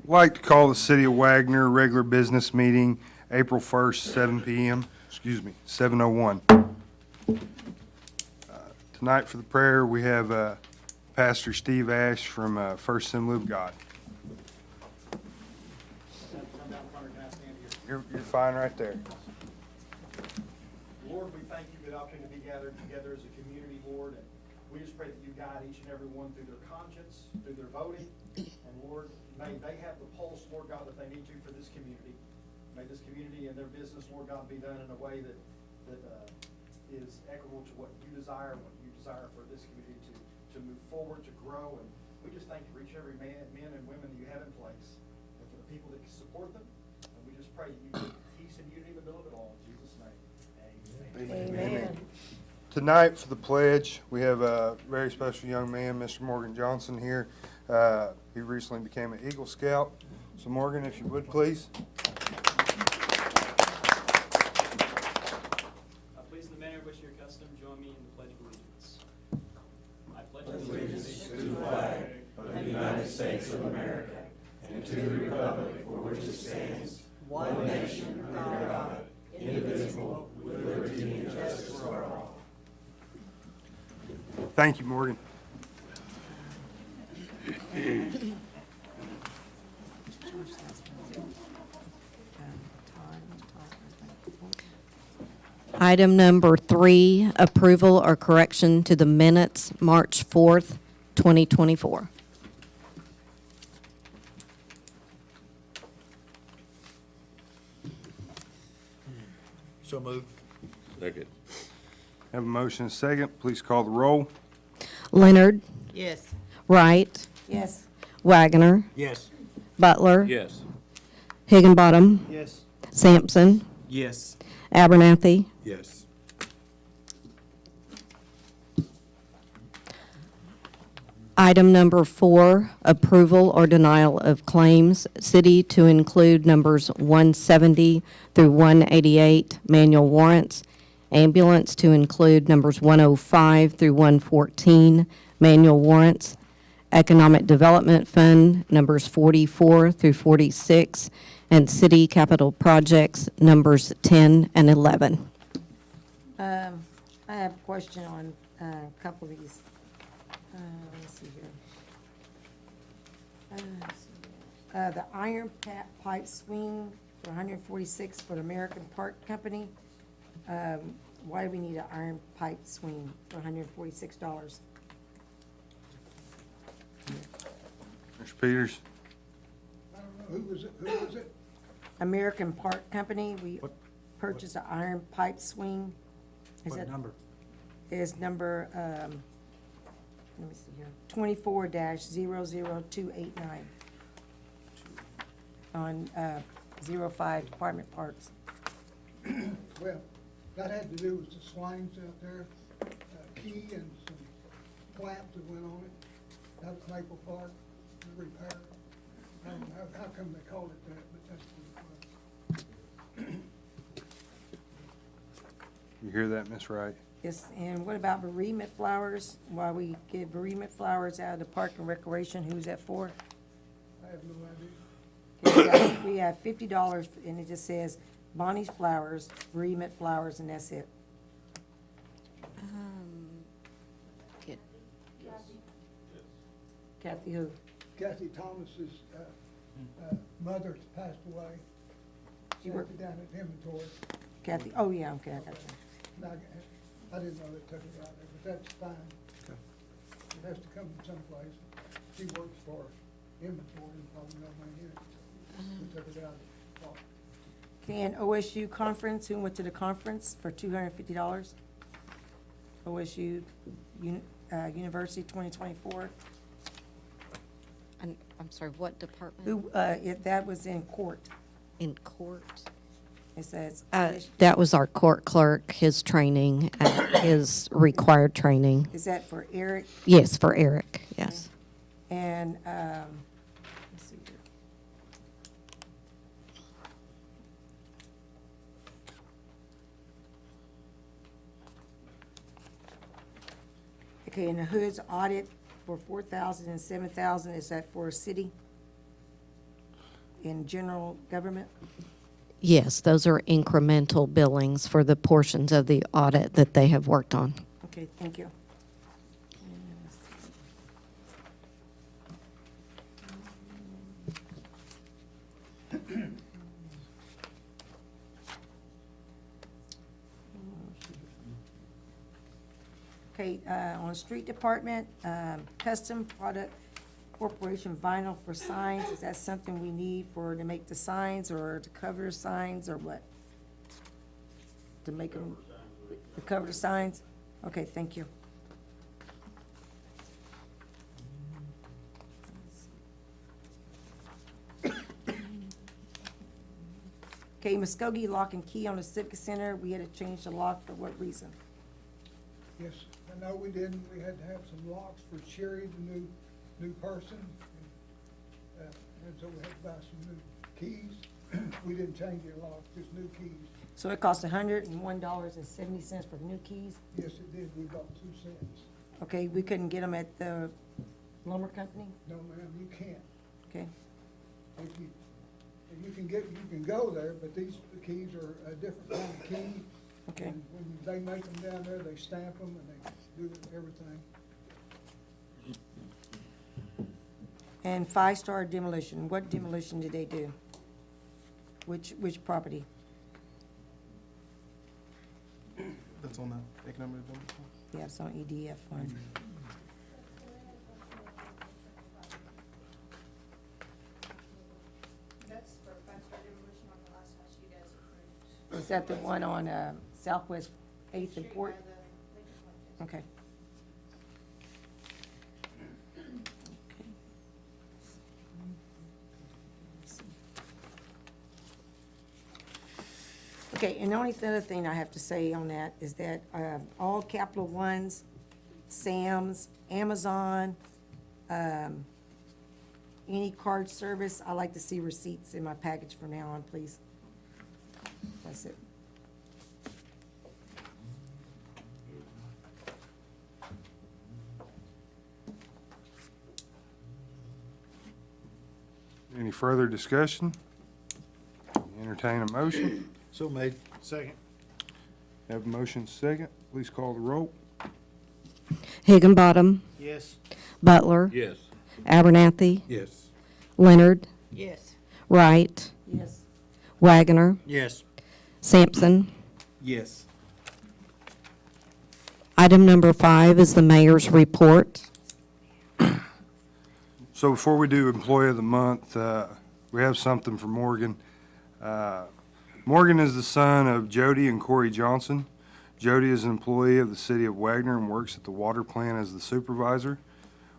Like to call the City of Wagner regular business meeting, April 1st, 7 p.m., 7:01. Tonight for the prayer, we have Pastor Steve Ash from First Assembly of God. You're fine right there. Lord, we thank you for the opportunity to be gathered together as a community, Lord, and we just pray that you guide each and every one through their conscience, through their voting, and Lord, may they have the pulse, Lord God, that they need to for this community. May this community and their business, Lord God, be done in a way that is equitable to what you desire and what you desire for this community to move forward, to grow, and we just thank you for each and every men and women that you have in place, and for the people that support them, and we just pray that you give peace and unity in the middle of it all, in Jesus' name. Amen. Tonight for the pledge, we have a very special young man, Mr. Morgan Johnson here. He recently became an Eagle Scout. So Morgan, if you would, please. Please, in the manner in which your custom, join me in the Pledge of Allegiance. I pledge allegiance to the flag of the United States of America and to the republic for which it stands, one nation under God, indivisible, with liberty and justice for all. Thank you, Morgan. Item number 3, approval or correction to the minutes, March 4th, 2024. So moved. Second. Have a motion and a second. Please call the roll. Leonard, Yes. Wright, Yes. Wagner, Yes. Butler, Yes. Higginbottom, Yes. Sampson, Yes. Abernathy. Yes. Item number 4, approval or denial of claims. City to include numbers 170 through 188, manual warrants. Ambulance to include numbers 105 through 114, manual warrants. Economic Development Fund, numbers 44 through 46, and City Capital Projects, numbers 10 and 11. I have a question on a couple of these. Let's see here. The iron pipe swing for 146 for the American Park Company. Why do we need an iron pipe swing for $146? Mr. Peters. I don't know, who was it? American Park Company, we purchased an iron pipe swing. What number? Is number, let me see here, 24-00289 on 05 Department Parks. Well, that had to do with the swines out there, key and some clamps that went on it, out at Maple Park, the repair. I don't know how come they called it that, but that's what it was. You hear that, Miss Wright? Yes, and what about bereavement flowers? Why we give bereavement flowers out of the Park and Recreation, who's that for? I have no idea. Okay, we have $50, and it just says Bonnie's Flowers, bereavement flowers, and that's it. Kathy who? Kathy Thomas's mother passed away. She worked down at inventory. Kathy, oh yeah, okay, I got you. And I didn't know they took it out there, but that's fine. It has to come from someplace. She works for inventory and probably no money in it. We took it out. Okay, and OSU conference, who went to the conference for $250? OSU University 2024. I'm sorry, what department? Who, that was in court. In court? It says, That was our court clerk, his training, his required training. is that for Eric? Yes, for Eric, yes. And, let's see here. Okay, and the Hood's audit for 4,000 and 7,000, is that for a city? in general government? Yes, those are incremental billings for the portions of the audit that they have worked on. Okay, thank you. Okay, on the street department, custom product corporation vinyl for signs, is that something we need to make the signs, or to cover signs, or what? To make them, to cover the signs? Okay, thank you. Okay, Muskogee Lock and Key on the Civic Center, we had to change the lock, for what reason? Yes, I know we didn't, we had to have some locks for Sherry, the new person. And so we had to buy some new keys. We didn't change the locks, just new keys. So it cost $101.70 for the new keys? Yes, it did, we bought 2 sets. Okay, we couldn't get them at the lumber company? No, ma'am, you can't. Okay, If you can go there, but these keys are a different kind of key. okay. And when they make them down there, they stamp them and they do everything. And Five Star Demolition, what demolition did they do? Which property? That's on the economic development. Yeah, it's on EDF one. That's for Five-Star Demolition on the last house you guys approved. Is that the one on Southwest 8th and Street Port? by the Lincoln Point. Okay. Okay, and the only other thing I have to say on that is that all Capital Ones, Sam's, Amazon, any card service, I like to see receipts in my package from now on, please. That's it. Any further discussion? Entertain a motion. So made. Second. Have a motion second. Please call the roll. Higginbottom, Yes. Butler, Yes. Abernathy, Yes. Leonard, Yes. Wright, Yes. Wagoner, Yes. Sampson. Yes. Item number 5 is the mayor's report. So before we do Employee of the Month, we have something for Morgan. Morgan is the son of Jody and Corey Johnson. Jody is an employee of the city of Wagner and works at the water plant as the supervisor.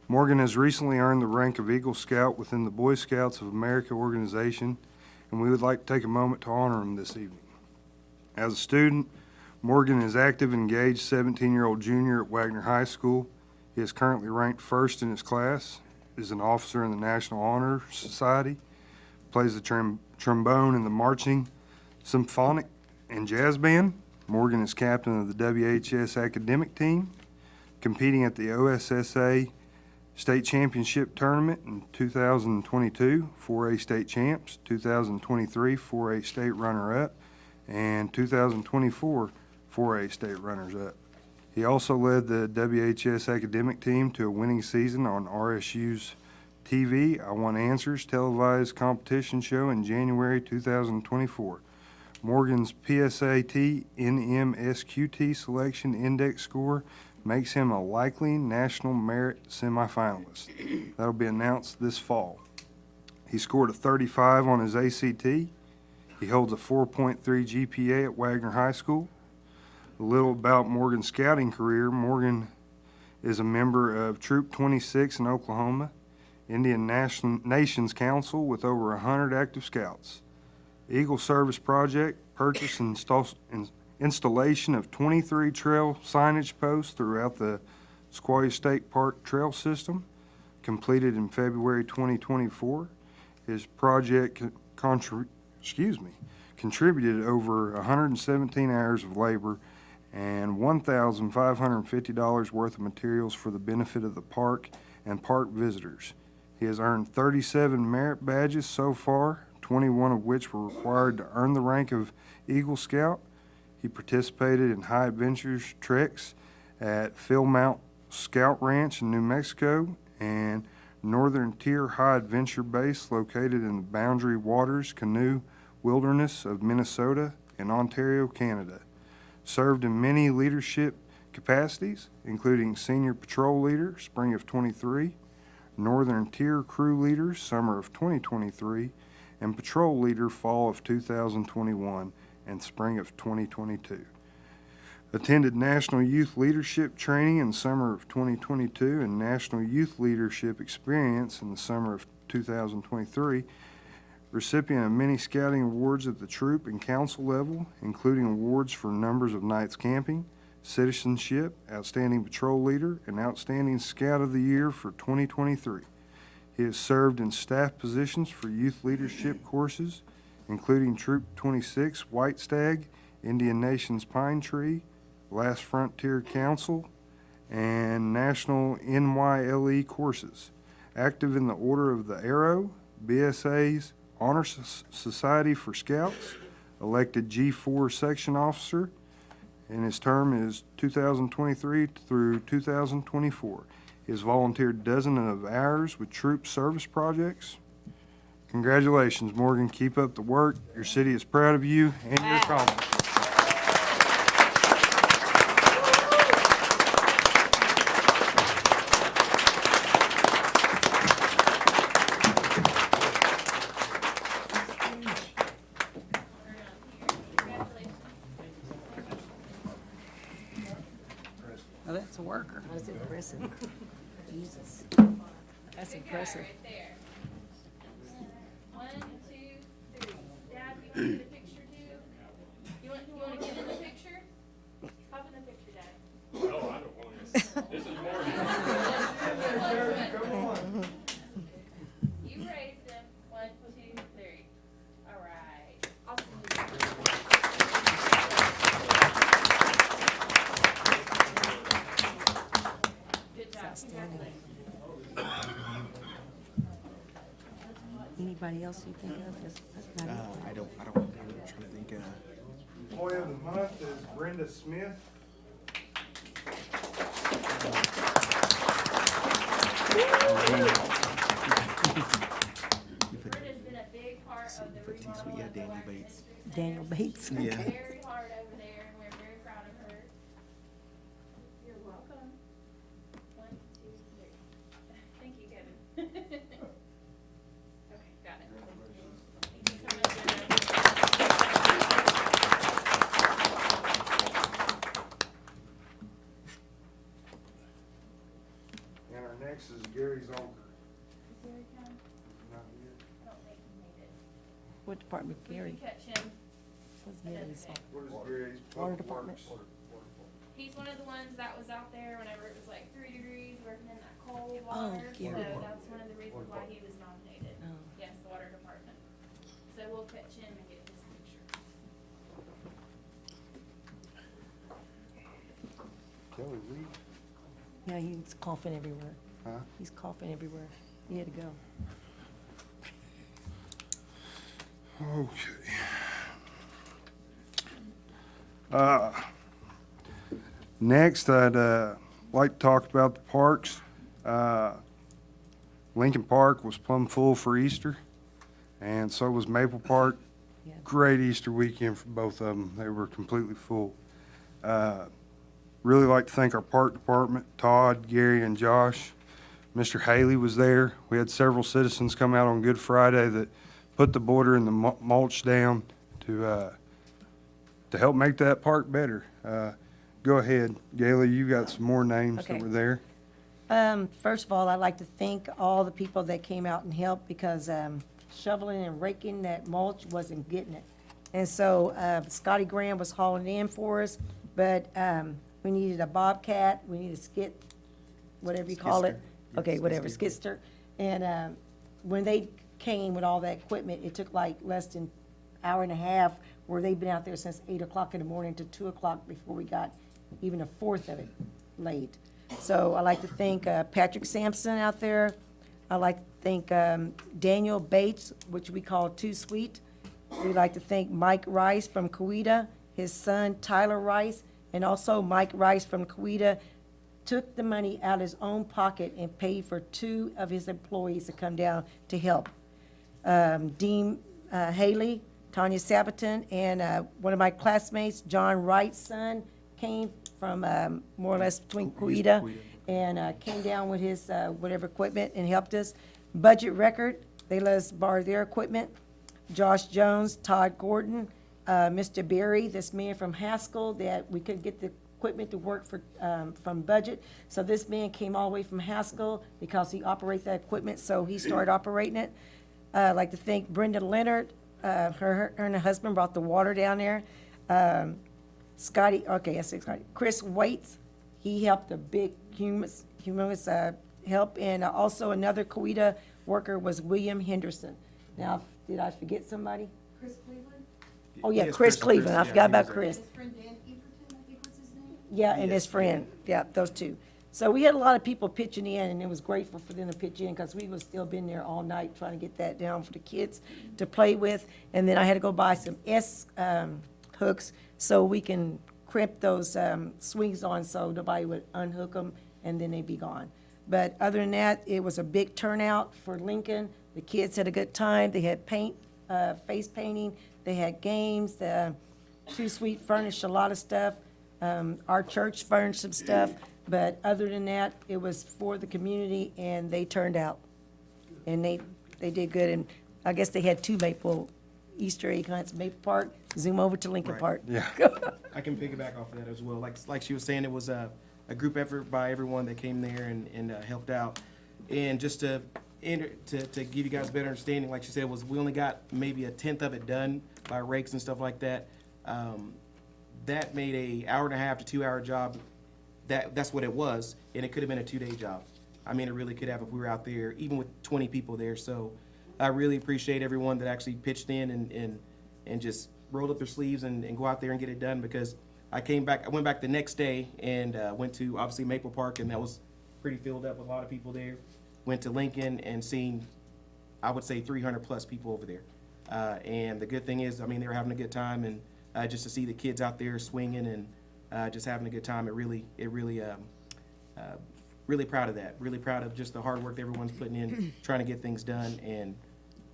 Morgan has recently earned the rank of Eagle Scout within the Boy Scouts of America organization, and we would like to take a moment to honor him this evening. As a student, Morgan is active and engaged 17-year-old junior at Wagner High School. He is currently ranked first in his class, is an officer in the National Honor Society, plays the trombone in the marching, symphonic, and jazz band. Morgan is captain of the WHS academic team, competing at the OSSA State Championship Tournament in 2022, 4A state champs, 2023, 4A state runner-up, and 2024, 4A state runners-up. He also led the WHS academic team to a winning season on RSU's TV I Want Answers televised competition show in January 2024. Morgan's PSAT NMSQT selection index score makes him a likely national merit semifinalist. That'll be announced this fall. He scored a 35 on his ACT. He holds a 4.3 GPA at Wagner High School. A little about Morgan's scouting career. Morgan is a member of Troop 26 in Oklahoma, Indian Nations Council with over 100 active scouts. Eagle Service Project, purchase and installation of 23 trail signage posts throughout the Sequoia State Park trail system, completed in February 2024. His project contributed over 117 hours of labor and $1,550 worth of materials for the benefit of the park and park visitors. He has earned 37 merit badges so far, 21 of which were required to earn the rank of Eagle Scout. He participated in high adventures treks at Philmount Scout Ranch in New Mexico and Northern Tier High Adventure Base located in the Boundary Waters Canoe Wilderness of Minnesota and Ontario, Canada. Served in many leadership capacities, including Senior Patrol Leader, spring of '23, Northern Tier Crew Leader, summer of 2023, and Patrol Leader, fall of 2021 and spring of 2022. Attended National Youth Leadership Training in summer of 2022 and National Youth Leadership Experience in the summer of 2023. Recipient of many scouting awards at the troop and council level, including awards for numbers of nights camping, citizenship, outstanding patrol leader, and outstanding scout of the year for 2023. He has served in staff positions for youth leadership courses, including Troop 26 White Stag, Indian Nations Pine Tree, Last Frontier Council, and National NYLE courses. Active in the Order of the Arrow, BSA's Honor Society for Scouts, elected G4 Section Officer, and his term is 2023 through 2024. He has volunteered dozens of hours with troop service projects. Congratulations, Morgan. Keep up the work. Your city is proud of you and your accomplishments. Oh, that's a worker. That's impressive. Jesus. That's impressive. Right there. 1, 2, 3. Dad, you want to get a picture too? You want to get in the picture? Hop in the picture, Dad. No, I don't want this. This is Morgan. You raised them. 1, 2, 3. All right. Awesome. Good job. Outstanding. Anybody else you think of? That's not it. I don't, I'm trying to think, Employee of the month is Brenda Smith. Brenda's been a big part of the put T-Sweet, remodel yeah, of Daniel our Bates. district. Daniel Bates. Yeah. Very hard over there, and we're very proud of her. You're welcome. 1, 2, 3. Thank you, Kevin. Okay, got it. Thank you so much, Jenna. And our next is Gary Zonker. Is Gary coming? Not here. I don't think he made it. What department, We Gary? can catch him. What's It Gary's? doesn't say. What is Gary's? Water department. He's one of the ones that was out there whenever it was like 3 degrees, working in that cold Oh, water. So Gary. that's one of the reasons why he was nominated. Oh. Yes, the water department. So we'll catch him and get his picture. Kelly Reed. Yeah, he's coughing everywhere. Huh? He's coughing everywhere. He had to go. Okay. Next, I'd like to talk about the parks. Lincoln Park was plumb full for Easter, and so was Maple Park. Yeah. Great Easter weekend for both of them. They were completely full. Really like to thank our park department, Todd, Gary, and Josh. Mr. Haley was there. We had several citizens come out on Good Friday that put the border and the mulch down to help make that park better. Go ahead, Gayle, you got some more names that Okay. were there. First of all, I'd like to thank all the people that came out and helped because shoveling and raking that mulch wasn't getting it. And so Scotty Graham was hauling it in for us, but we needed a bobcat, we needed a skid, whatever you call it. Skidster. Okay, Yes, whatever, skidster. skidster. And when they came with all that equipment, it took like less than hour and a half, where they've been out there since 8 o'clock in the morning to 2 o'clock before we got even a fourth of it laid. So I'd like to thank Patrick Sampson out there, I'd like to thank Daniel Bates, which we call Too Sweet. We'd like to thank Mike Rice from Coweta, his son Tyler Rice, and also Mike Rice from Coweta took the money out of his own pocket and paid for 2 of his employees to come down to help. Dean Haley, Tanya Sabaton, and one of my classmates, John Wright's son, came from more or less between Coweta and came down with his whatever equipment and helped us. Budget Record, they let us borrow their equipment. Josh Jones, Todd Gordon, Mr. Berry, this man from Haskell, that we couldn't get the equipment to work for, from budget. So this man came all the way from Haskell because he operates that equipment, so he started operating it. I'd like to thank Brenda Leonard, her and her husband brought the water down there. Scotty, okay, I said Scotty, Chris Waits, he helped a big humongous help, and also another Coweta worker was William Henderson. Now, did I forget somebody? Chris Cleveland? Oh, yeah, Yes, Chris Chris, Cleveland, I yeah, forgot he about was there. Chris. His friend Dan Everton, I think was his name? Yeah, and his friend, yeah, those two. So we had a lot of people pitching in, and it was grateful for them to pitch in, because we was still been there all night trying to get that down for the kids to play with. And then I had to go buy some hooks so we can crimp those swings on so nobody would unhook them, and then they'd be gone. But other than that, it was a big turnout for Lincoln. The kids had a good time. They had paint, face painting. They had games. Too Sweet furnished a lot of stuff. Our church furnished some stuff. But other than that, it was for the community, and they turned out. And they did good. And I guess they had 2 Maple Easter egg hunts, Maple Park, zoom over to Lincoln Right. Park. Yeah. I can piggyback off of that as well. Like she was saying, it was a group effort by everyone that came there and helped out. And just to give you guys a better understanding, like she said, we only got maybe 1/10 of it done by rakes and stuff like that. That made a 1.5 to 2 hour job. That's what it was, and it could have been a 2-day job. I mean, it really could have if we were out there, even with 20 people there. So I really appreciate everyone that actually pitched in and just rolled up their sleeves and go out there and get it done, because I went back the next day and went to, obviously, Maple Park, and that was pretty filled up with a lot of people there. Went to Lincoln and seen, I would say, 300+ people over there. And the good thing is, I mean, they were having a good time, and just to see the kids out there swinging and just having a good time, really proud of that. Really proud of just the hard work that everyone's putting in, trying to get things done, and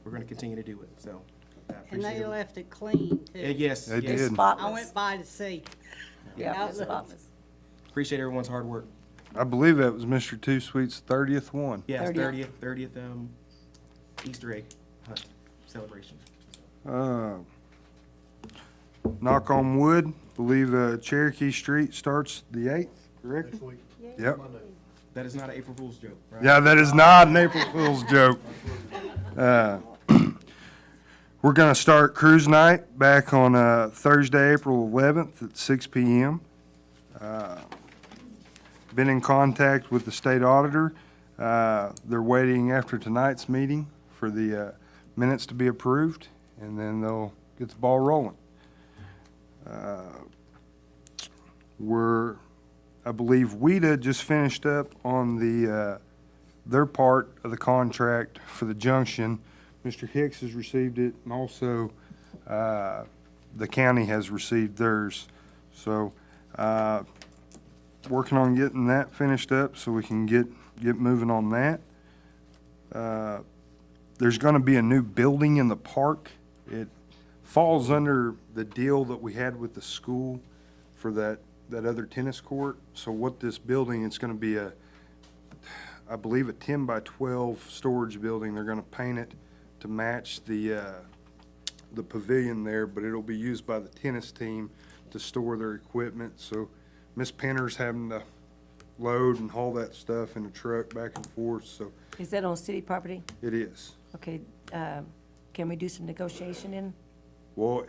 we're going to continue to do it. So, I And appreciate they it. left it clean, too. Yes, They yes. did. Spotless. I went by to see. Yeah, That it's was- spotless. Appreciate everyone's hard work. I believe that was Mr. Too Sweet's 30th one. Yeah, 30th. 30th Easter egg hunt celebration. Knock on wood, believe Cherokee Street starts the 8th, correct? Yep. That is not an April Fool's joke, right? Yeah, that is not an April Fool's joke. We're gonna start cruise night back on Thursday, April 11th at 6 p.m. Been in contact with the state auditor. They're waiting after tonight's meeting for the minutes to be approved, and then they'll get the ball rolling. I believe WEDA just finished up on their part of the contract for the junction. Mr. Hicks has received it, and also the county has received theirs. So, working on getting that finished up so we can get moving on that. There's going to be a new building in the park. It falls under the deal that we had with the school for that other tennis court. So what this building, it's going to be I believe a 10 by 12 storage building. They're going to paint it to match the pavilion there, but it'll be used by the tennis team to store their equipment. So Miss Penner's having to load and haul that stuff in a truck back and forth, so Is that on city property? it is. Okay, can we do some negotiation in? Well,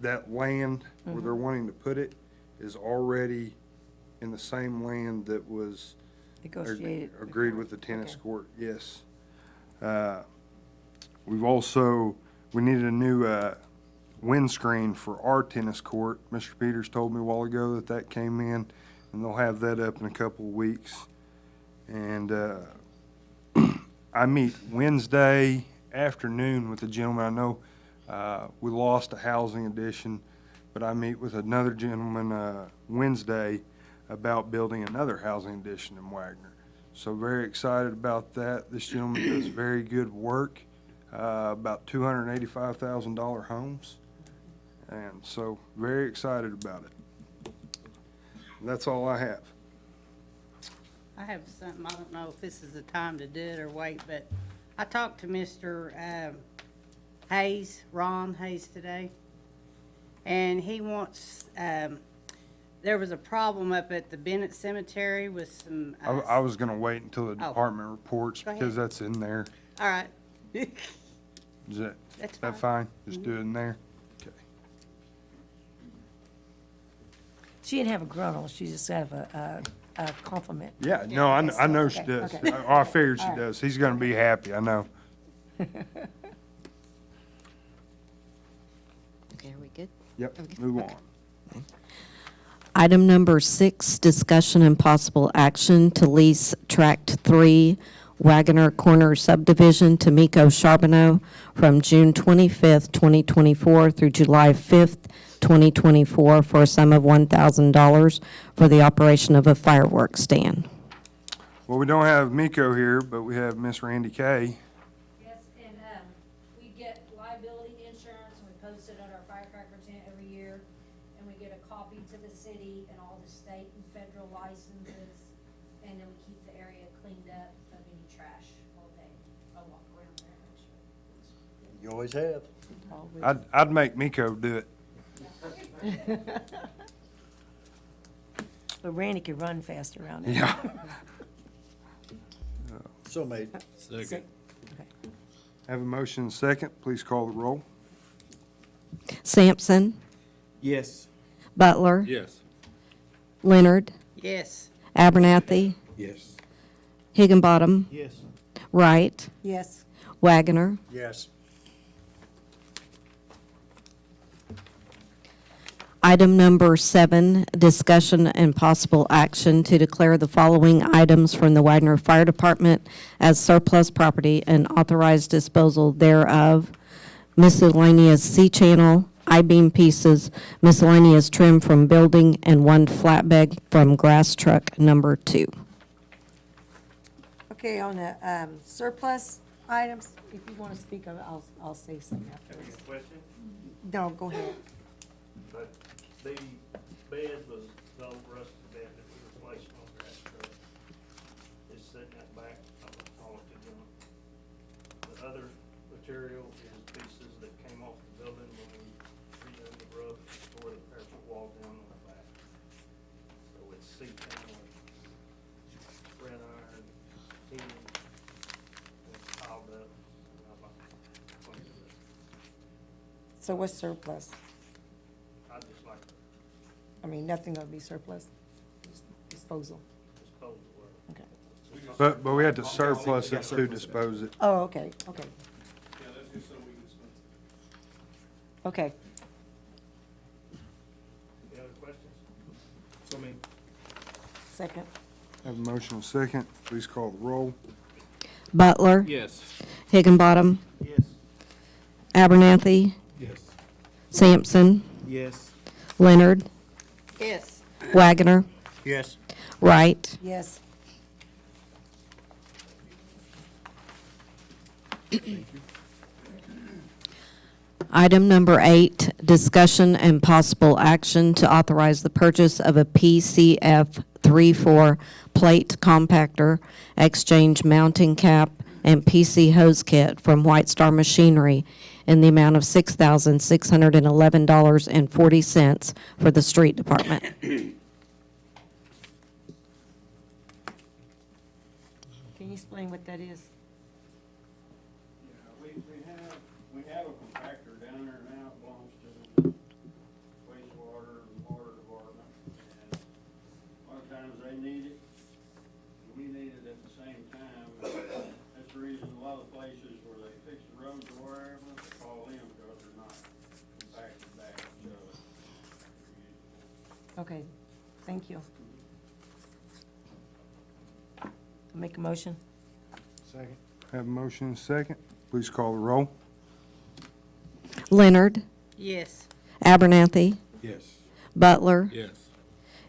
that land where they're wanting to put it is already in the same land that was Negotiated. agreed with the tennis Okay. court, yes. We needed a new windscreen for our tennis court. Mr. Peters told me a while ago that came in, and they'll have that up in a couple of weeks. And I meet Wednesday afternoon with a gentleman. I know we lost a housing addition, but I meet with another gentleman Wednesday about building another housing addition in Wagner. So very excited about that. This gentleman does very good work, about $285,000 homes. And so very excited about it. That's all I have. I have something, I don't know if this is the time to do it or wait, but I talked to Mr. Hayes, Ron Hayes today, and he wants, there was a problem up at the Bennett Cemetery with some. I was gonna wait until the Oh. department reports Go ahead. because that's in there. All right. Is that, That's is that fine. fine? Just do it in there? Okay. She didn't have a grunt, she just have a compliment. Yeah, no, I know she Okay, does. okay. I figured she All right. does. He's gonna be happy, I know. Okay, are we good? Yep, Okay. move Okay. on. Item number 6, discussion and possible action to lease Tract 3 Wagoner Corner subdivision to Miko Charbonneau from June 25th, 2024 through July 5th, 2024 for a sum of $1,000 for the operation of a fireworks stand. Well, we don't have Miko here, but we have Miss Randy Kay. Yes, and, we get liability insurance, and we post it at our firecracker tent every year, and we get a copy to the city and all the state and federal licenses, and then we keep the area cleaned up of any trash all day. I walk around there and make sure. You always have. I'd make Miko do it. But Randy could run fast around there. Yeah. So made. Second. Have a motion and second. Please call the roll. Sampson, Yes. Butler, Yes. Leonard, Yes. Abernathy, Yes. Higginbottom, Yes. Wright, Yes. Wagoner. Yes. Item number 7, discussion and possible action to declare the following items from the Wagner Fire Department as surplus property and authorize disposal thereof. Miscellaneous C-channel, I-beam pieces, miscellaneous trim from building, and 1 flatbed from grass truck number 2. Okay, on the surplus items, if you want to speak of it, I'll say something afterwards. Question, No, go ahead. but the bed was the old rusted bed that we replaced on the grass truck. It's sitting out back, I would call it the junk. The other material is pieces that came off the building when we redone the roof, tore the parapet wall down on the back. So it's C-channel, red iron, tin, and it's piled up, and I'm like, clean it up. So what's surplus? I just like to I mean, nothing gonna be surplus? Just disposal? dispose of it. Okay. But we had to surplus it to dispose it. Oh, okay, okay, Yeah, that's just so we can spend. okay. Any other questions? So made. Second. Have a motion and second. Please call the roll. Butler, Yes. Higginbottom, Yes. Abernathy, Yes. Sampson, Yes. Leonard, Yes. Wagoner, Yes. Wright. Yes. Item number 8, discussion and possible action to authorize the purchase of a PCF 3/4 plate compactor, exchange mounting cap, and PC hose kit from White Star Machinery in the amount of $6,611.40 for the street department. Can you explain what that is? Yeah, we have a compactor down there now, it belongs to the wastewater and water department. And a lot of times they need it, and we need it at the same time. That's the reason a lot of places where they fix the roads or wherever, they call in because they're not compacted back, so. Okay, thank you. Make a motion? Second. Have a motion and a second. Please call the roll. Leonard, Yes. Abernathy, Yes. Butler, Yes.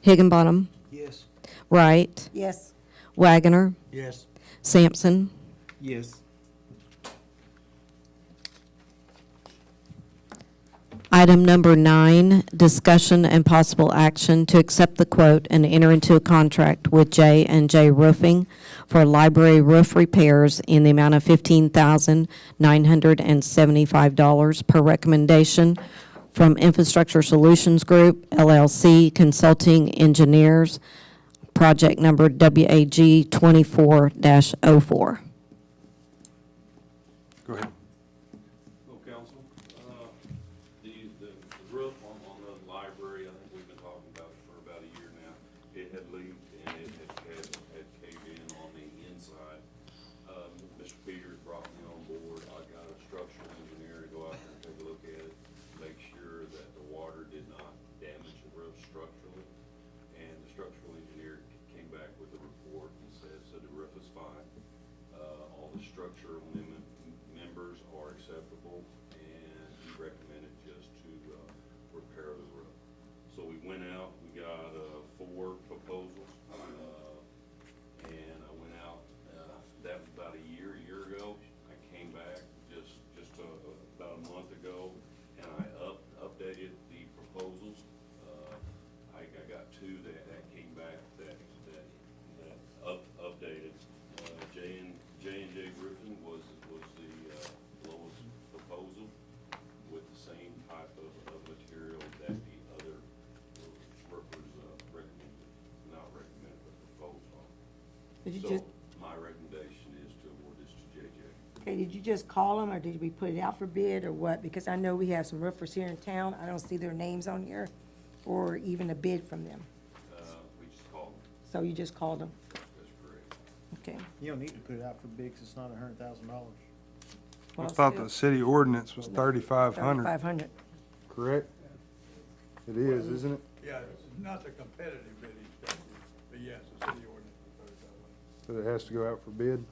Higginbottom, Yes. Wright, Yes. Wagoner, Yes. Sampson. Yes. Item number 9, discussion and possible action to accept the quote and enter into a contract with J&J Roofing for library roof repairs in the amount of $15,975 per recommendation from Infrastructure Solutions Group, LLC, Consulting Engineers, project number WAG 24-04. Go ahead. Hello, council. The roof on the library, I think we've been talking about it for about a year now. It had leaked and it had caved in on the inside. Mr. Peters brought me on board. I got a structural engineer to go out there and take a look at it, make sure that the water did not damage the roof structurally. And the structural engineer came back with a report and said the roof is fine. All the structural members are acceptable, and he recommended just to repair the roof. So we went out, we got 4 proposals, and I went out, that was about a year ago. I came back just about a month ago, and I updated the proposals. I got 2 that came back that updated. J&J Roofing was the lowest proposal with the same type of material that the other roofers not recommended, but proposed on. Did you So just, my recommendation is to award this to JJ. okay, did you just call them, or did we put it out for bid, or what? Because I know we have some roofers here in town. I don't see their names on here, or even a bid from them. We just called them. So you just called them? That's correct. Okay. You don't need to put it out for bid 'cause it's not $100,000. I Well, thought still- the city ordinance was 3,500, 3,500. correct? It is, isn't it? Yeah, it's not the competitive bidding statute, but yes, the city ordinance is 35. But it has to go out for bid?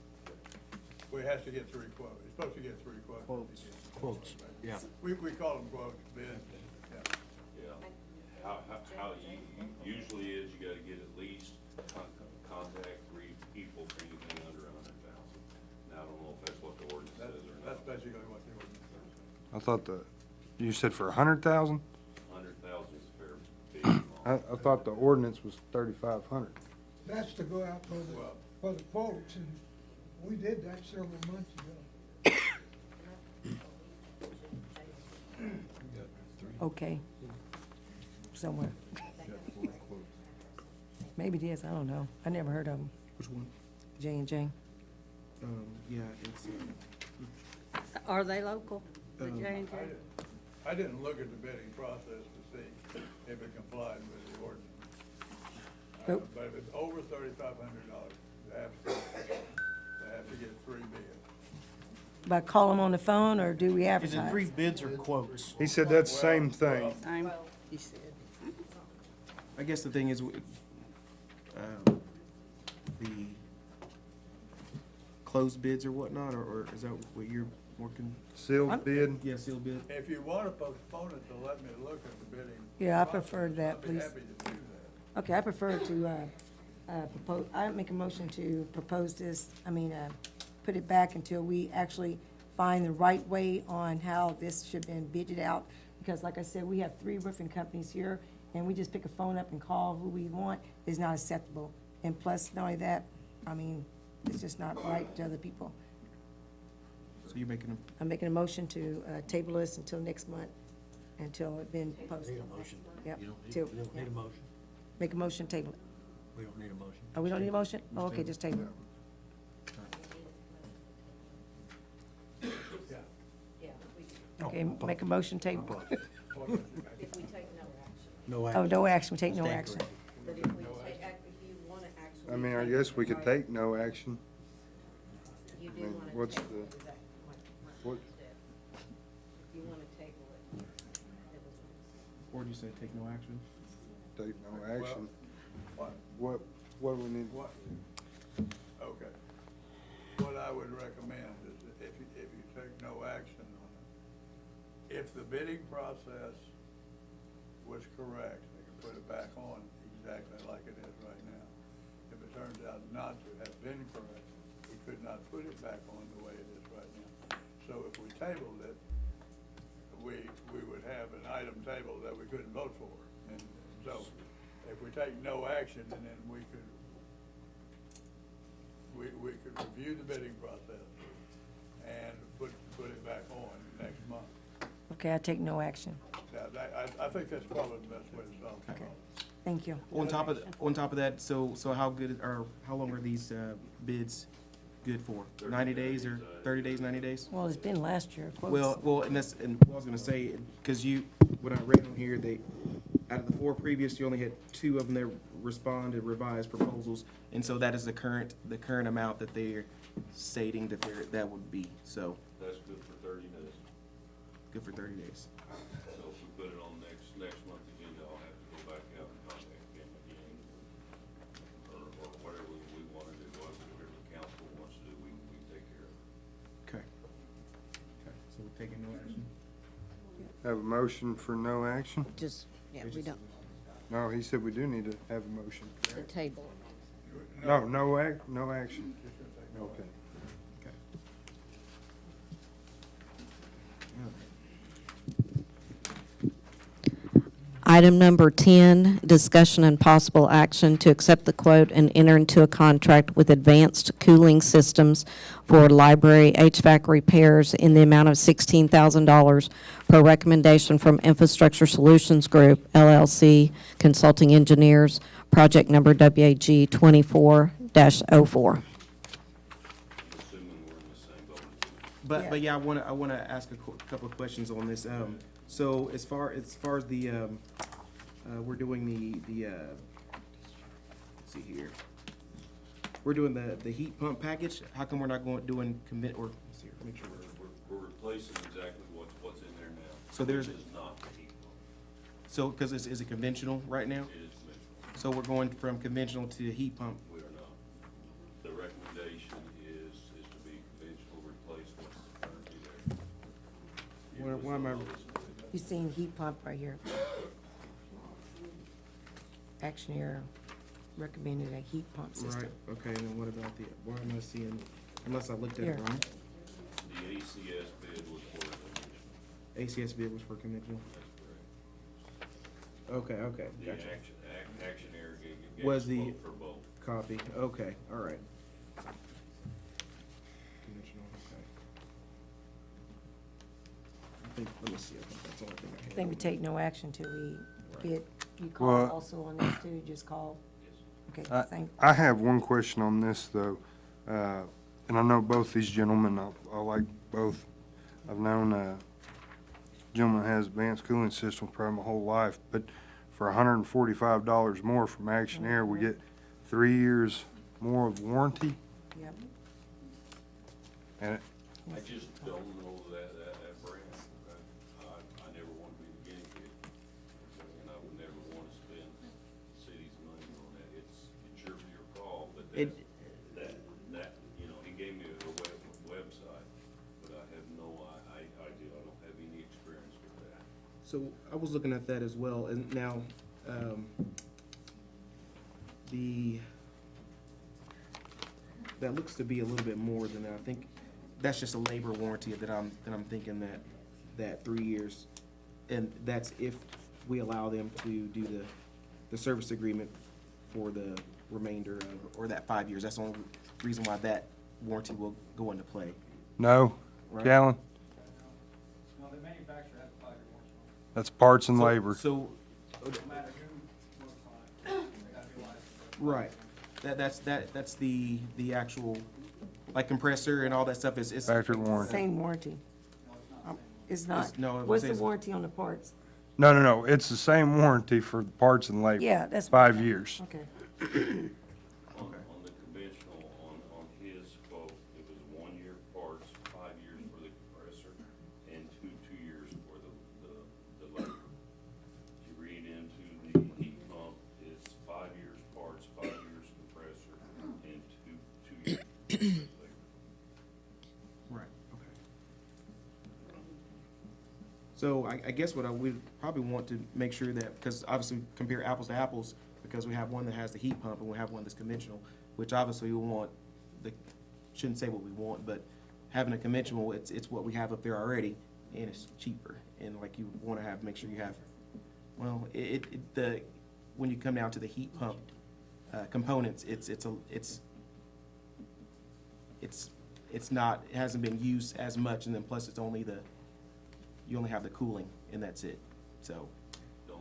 Well, it has to get 3 quotes. It's supposed to get 3 quotes. Quotes, yeah. We call them quotes, bids, yeah. Yeah. How usually is you gotta get at least contact 3 people for anything under 100,000. Now, I don't know if that's what the ordinance says or That's not. basically what the ordinance says. I thought you said for 100,000? 100,000 is a fair big amount. I thought the ordinance was 3,500. That's to go out for the quotes, and we did that several months ago. Okay. Somewhere. Maybe it is, I don't know. I never heard of them, Which one? J&J. Yeah, it's, Are they local, the Um, J&J? I didn't look at the bidding process to see if it complied with the ordinance. Nope. But if it's over $3,500, they have to get 3 bids. But call them on the phone, or do we Is it advertise? 3 bids or quotes? He said that's the same thing. Same, he said. I guess the thing is, the closed bids or whatnot, or is that what you're working? Sealed bid? Yeah, sealed bid. If you want to postpone it to let me look at the bidding. Yeah, I process, prefer that, I'd be please. happy to do that. Okay, I prefer to, propose, I make a motion to propose this, put it back until we actually find the right way on how this should have been bidded out. Because like I said, we have 3 roofing companies here, and we just pick a phone up and call who we want is not acceptable. And plus, not only that, it's just not right to other people. So you're making I'm making a motion to, table this until next month, until it's been posted. Need a motion. Yep. You don't Till- need a motion. Make a motion, table it. We don't need a motion. Oh, we don't need a motion? Oh, okay, just table it. Okay, make a motion, table. No Oh, action. no action, we take no Stand action. corrected. But if we take, if you want to actually. I mean, I guess we could take no action. You I do mean, want to what's table the- it, is that what- If you want to table it. or do you say take no action? Take no action. What? What do we need? Okay. What I I would recommend is that if you take no action on it, if the bidding process was correct, they could put it back on exactly like it is right now. If it turns out not to have been correct, we could not put it back on the way it is right now. So if we tabled it, we would have an item tabled that we couldn't vote for. And so if we take no action, and then we could review the bidding process and put it back on next month. Okay, I take no action. Yeah, I think that's probably the best way to solve the problem. Thank you. On top of that, so how good, or how long are these bids good for? 90 days or 30 days, 90 days? Well, it's been last year. quotes. Well, and what I was gonna say, because what I read on here, out of the 4 previous, you only had 2 of them that responded, revised proposals, and so that is the current amount that they're stating that would be, so, That's good for 30 days. good for 30 days. So if we put it on next month's agenda, I'll have to go back out and contact them again. Or whatever we want to do, whatever the council wants to do, we take care of it. Okay. Okay, so we're taking no action? Have a motion for no action? Just, yeah, we don't, No, he said we do need to have a motion. the table. No action. Okay. Okay. Item number 10, discussion and possible action to accept the quote and enter into a contract with Advanced Cooling Systems for library HVAC repairs in the amount of $16,000 per recommendation from Infrastructure Solutions Group, LLC, Consulting Engineers, project number WAG 24-04. I'm assuming we're in the same boat. But yeah, I wanna ask a couple of questions on this. So as far as the, we're doing the let's see here. We're doing the heat pump package. How come we're not doing commit, or, let's see here, make sure. We're replacing exactly what's in there now. So there's- Which is not the heat pump. So, because is it conventional right now? It is conventional. So we're going from conventional to heat pump. We are not. The recommendation is to be conventional, replace what's currently there. It What am was I- the lowest bid. You're seeing heat pump right here. Actionair recommended a heat pump system. Right, okay, and then what about why am I seeing, unless I looked at Here. it wrong? The ACS bid was for conventional. ACS bid was for conventional? That's correct. Okay, The gotcha. Action Air gave Was us a the- quote for both. Copy, okay, all right. Conventional, okay. Let me see, I think that's the only thing I I had. think we take no action till we get, you call Well- also on this too, just call? Yes. Okay, thank, I have one question on this, though. And I know both these gentlemen, I like both. I've known gentleman has advanced cooling system probably my whole life, but for $145 more from Action Air, we get 3 years more of warranty. yep. And I just don't know that brand. I never want to be the guinea pig. And I would never want to spend city's money on that. It's your call, but that, he gave me a website, but I have no idea. I don't have any experience with that. So I was looking at that as well, and now, that looks to be a little bit more than that. I think that's just a labor warranty that I'm thinking that 3 years, and that's if we allow them to do the service agreement for the remainder of, or that 5 years. That's the only reason why that warranty will go into play. no, Right. Callan, No, the manufacturer has a 5-year warranty. that's parts and labor. So, No matter who works on it, they gotta be licensed. right, that's the actual, like compressor and all that stuff is. Factory warranty. Same warranty. It's not. no, it What's the says- warranty on the parts? No, it's the same warranty for the parts and labor. Yeah, that's. 5 years. Okay. On the conventional, on his quote, it was 1 year parts, 5 years for the compressor, and two years for the labor. If you read into the heat pump, it's 5 years parts, 5 years compressor, and two years labor. So I guess what I would probably want to make sure that, because obviously compare apples to apples, because we have one that has the heat pump and we have one that's conventional, which obviously we want, shouldn't say what we want, but having a conventional, it's what we have up there already, and it's cheaper. And like you want to have, make sure you have, well, when you come down to the heat pump components, it's not, it hasn't been used as much, and then plus it's only you only have the cooling, and that's it. So I'm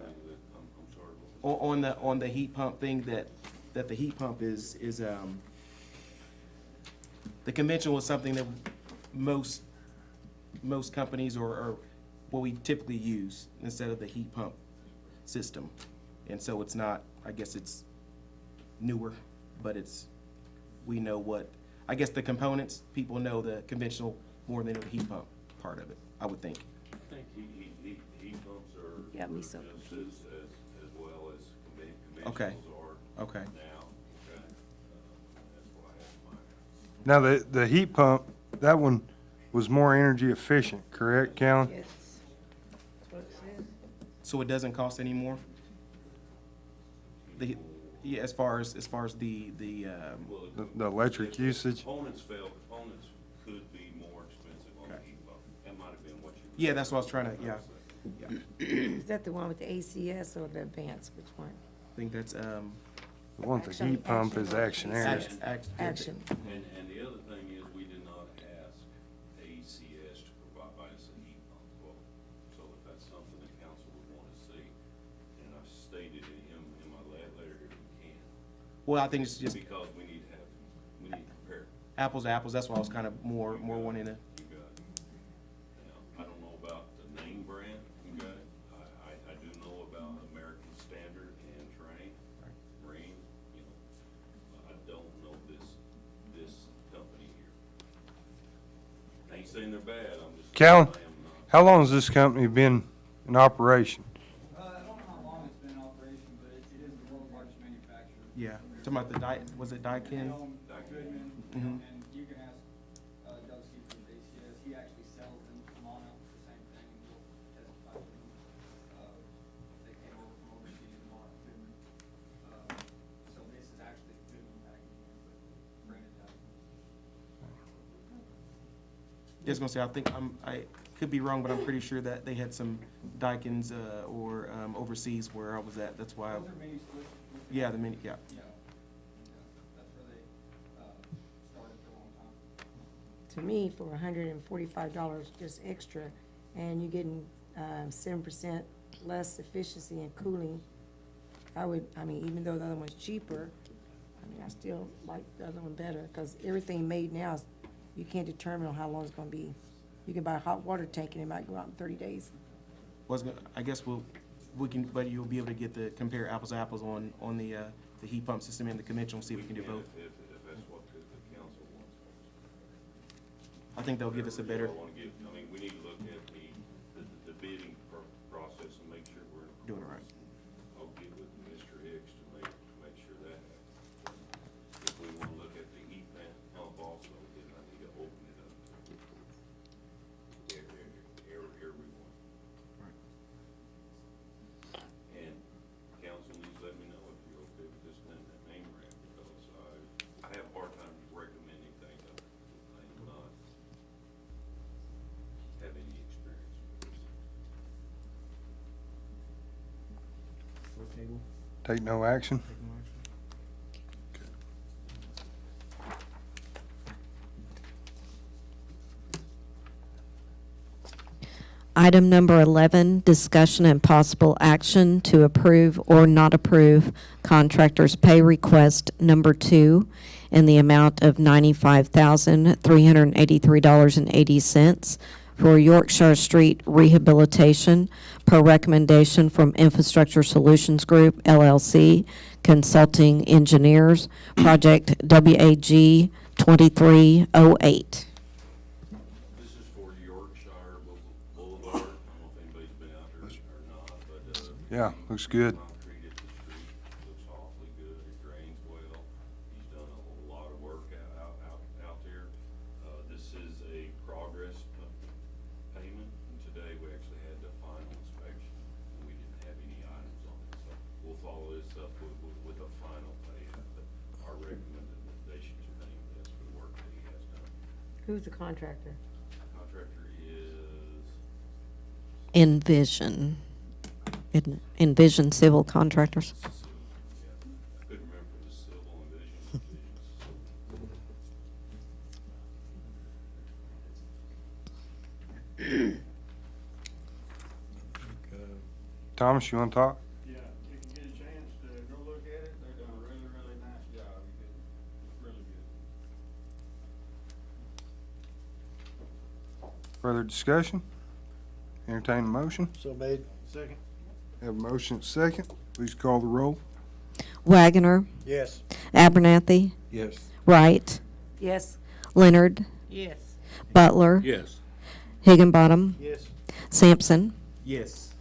sorry. on the heat pump thing, that the heat pump is the conventional is something that most companies or what we typically use instead of the heat pump system. And so it's not, I guess it's newer, but we know what, I guess the components, people know the conventional more than the heat pump part of it, I would think. I think heat pumps are Got me so just confused. as well as Okay. conventionals are Okay. now, okay? That's why I have mine. Now, the heat pump, that one was more energy efficient, correct, Callan? Yes. That's what it says. So it doesn't cost any more? Yeah, as far as the Well, The electric usage? Components could be more expensive on the Okay. heat pump. That might have been what you. yeah, that's what I was trying to, yeah. Is that the one with the ACS or the advanced? Which one? I think that's, The one with the Action- heat pump is action. Action Air. Action. And the other thing is, we did not ask ACS to provide us a heat pump quote. So if that's something the council would want to see, and I stated in my letter here, we can. well, I think it's just Because we need to compare. apples to apples, that's why I was kind of more wanting to. You got it. Now, I don't know about the name brand, okay? I do know about American Standard and Marine, you know. But I don't know this company here. I ain't saying they're bad, I'm just. Callan, I am not. how long has this company been in operation? I don't know how long it's been in operation, but it is the world's largest manufacturer. Yeah, talking about was it Daikin? Goodman, Mhm. and you can ask Doug Seifert of ACS, he actually sells them mono, the same thing, and he'll testify to them. They came over from overseas and bought Goodman. So this is actually Goodman packaging, but branded out. Just gonna say, I think, I could be wrong, but I'm pretty sure that they had some Daikins, or, overseas where I was at, that's why. Those are mini splits. Yeah, the mini, yeah. Yeah. That's where they started for a long time. To me, for $145 just extra, and you're getting 7% less efficiency in cooling, I mean, even though the other one's cheaper, I mean, I still like the other one better, because everything made now, you can't determine how long it's gonna be. You can buy a hot water tank and it might go out in 30 days. I guess we can, but you'll be able to compare apples to apples on the heat pump system and the conventional, see if we can do both. If that's what the council wants. I think they'll give us a better, I mean, we need to look at the bidding process and make sure we're. Doing it right. I'll get with Mr. Hicks to make sure that happens. If we want to look at the heat pump also, then I need to open it up to everyone. And council needs to let me know if you're okay with this name brand, because I have a hard time recommending things I do not have any experience with. table. Take no action? Item number 11, discussion and possible action to approve or not approve contractor's pay request number 2 in the amount of $95,383.80 for Yorkshire Street rehabilitation per recommendation from Infrastructure Solutions Group, LLC, Consulting Engineers, Project WAG 2308. This is for Yorkshire Boulevard. I don't know if anybody's been out there or not, but, Yeah, looks good. concrete at the street, looks awfully good, it drains well. He's done a lot of work out there. This is a progress payment, and today we actually had to Who's the contractor? Contractor is, Envision. Envision Civil Contractors. yeah, I couldn't remember if it was civil and vision. Thomas, you want to talk? Yeah, you can get a chance to go look at it, they're doing a really, really nice job, it's really good. Further discussion? Entertain a motion? So made. Second. Have a motion second. Please call the roll. Wagoner, Yes. Abernathy, Yes. Wright, Yes. Leonard, Yes. Butler, Yes. Higginbottom, Yes. Sampson. Yes.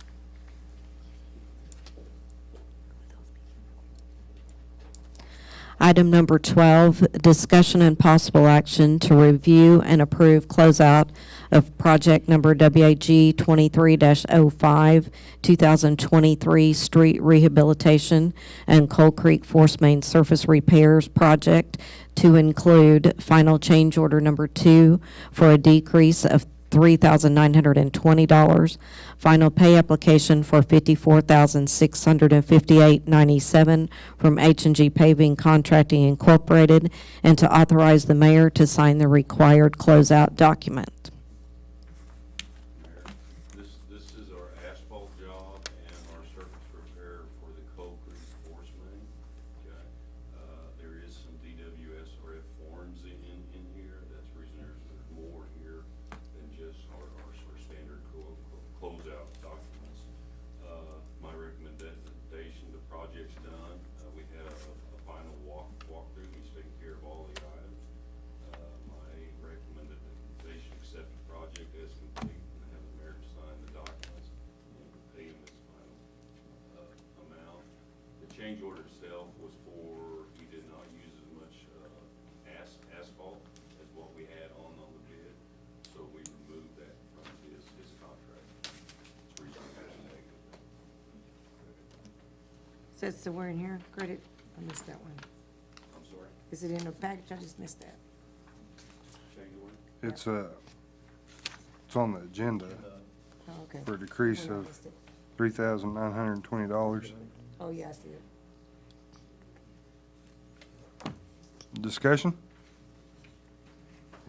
Item number 12, discussion and possible action to review and approve closeout of project number WAG 23-05, 2023 street rehabilitation and Coal Creek Force Main surface repairs project to include final change order number 2 for a decrease of $3,920, final pay application for $54,658.97 from H&G Paving Contracting Incorporated, and to authorize the mayor to sign the required closeout document. Mayor, this is our asphalt job and our surface repair for the Coal Creek Force Main. Okay, there is some DWSRF forms in here. That's the reason there's more here than just our standard closeout documents. My recommendation, the project's done. We had a final walkthrough. He's taken care of all the items. My recommendation, accept the project as complete and have the mayor sign the documents and pay him his final amount. The change order itself was for, he did not use as much asphalt as what we had on the bid, so we removed that from his contract. It's the reason I got a negative. Says somewhere in here, credit, I missed that one. I'm sorry, Is it in the package? I just missed that. change order? It's on the agenda Oh, okay. for a decrease Hold on, I of missed it. $3,920. Oh, yeah, I see it. Discussion?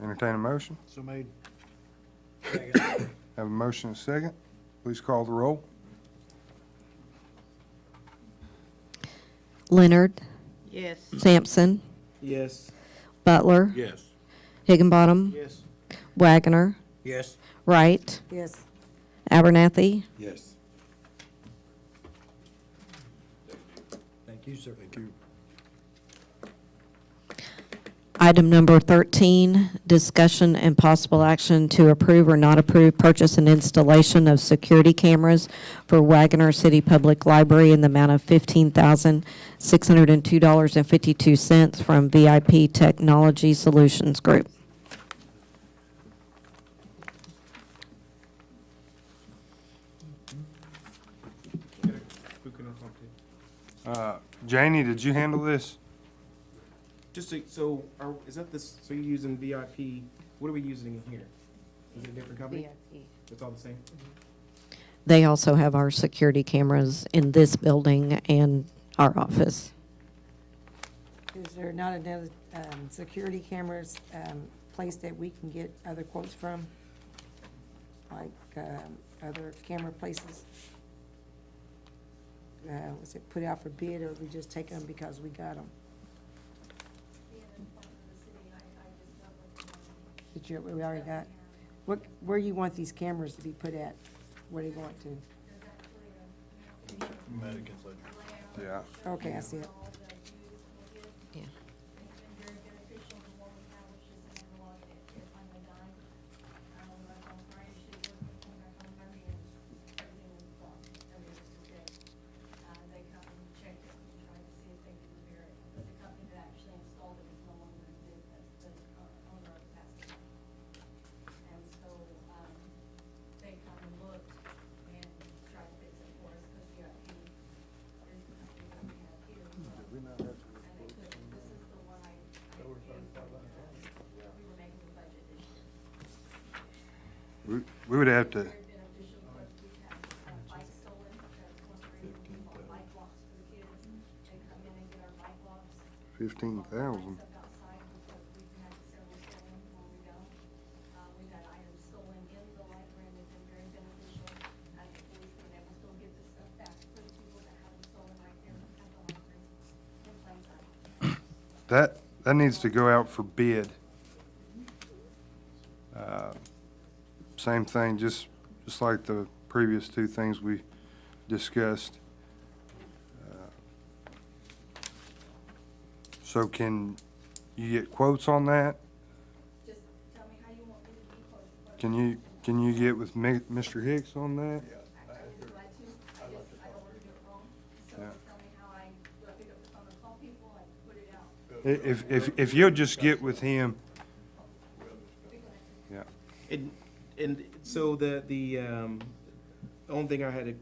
Entertain a motion? So made. Have a motion and a second. Please call the roll. Leonard, Yes. Sampson, Yes. Butler, Yes. Higginbottom, Yes. Wagoner, Yes. Wright, Yes. Abernathy. Yes. Thank you, sir. Thank you. Item number 13, discussion and possible action to approve or not approve purchase and installation of security cameras for Wagoner City Public Library in the amount of $15,602.52 from VIP Technology Solutions Group. Janie, did you handle this? Just is that this, so you're using VIP, what are we using in here? Is it a different company? It's all the same? They also have our security cameras in this building and our office. Is there not another, security cameras, place that we can get other quotes from? Like, other camera places? Was it put out for bid, or we just take them because we got them? Did you, we already got? Where you want these cameras to be put at? Where do you want to? Yeah. Okay, I see it. Yeah. They come and checked it and tried to see if they could repair it, but the company that actually installed it is no longer in business, the owner of the passed away. And so, they come and looked and tried to fix it for us, because VIP is the company that we have here. We would have to, Very beneficial, but we've had bikes stolen, that's one reason we bought bike locks for the kids. They come in and get our bike locks. 15,000. Bikes up outside because we've had several stolen when we go. We've had items stolen in the library, and they've been very beneficial. As the police been able to still get this stuff back for the people that have them stolen right there at the library in plain sight. that needs to go out for bid. Same thing, just like the previous two things we discussed. So can you get quotes on that? Just tell me how you want me to do close. Can you get with Mr. Hicks on that? I would be glad to. I just, I don't wanna do it wrong. So Yeah. tell me how do I pick up the phone and call people and put it out? If you'll just get with him, yeah. And so the only thing I had a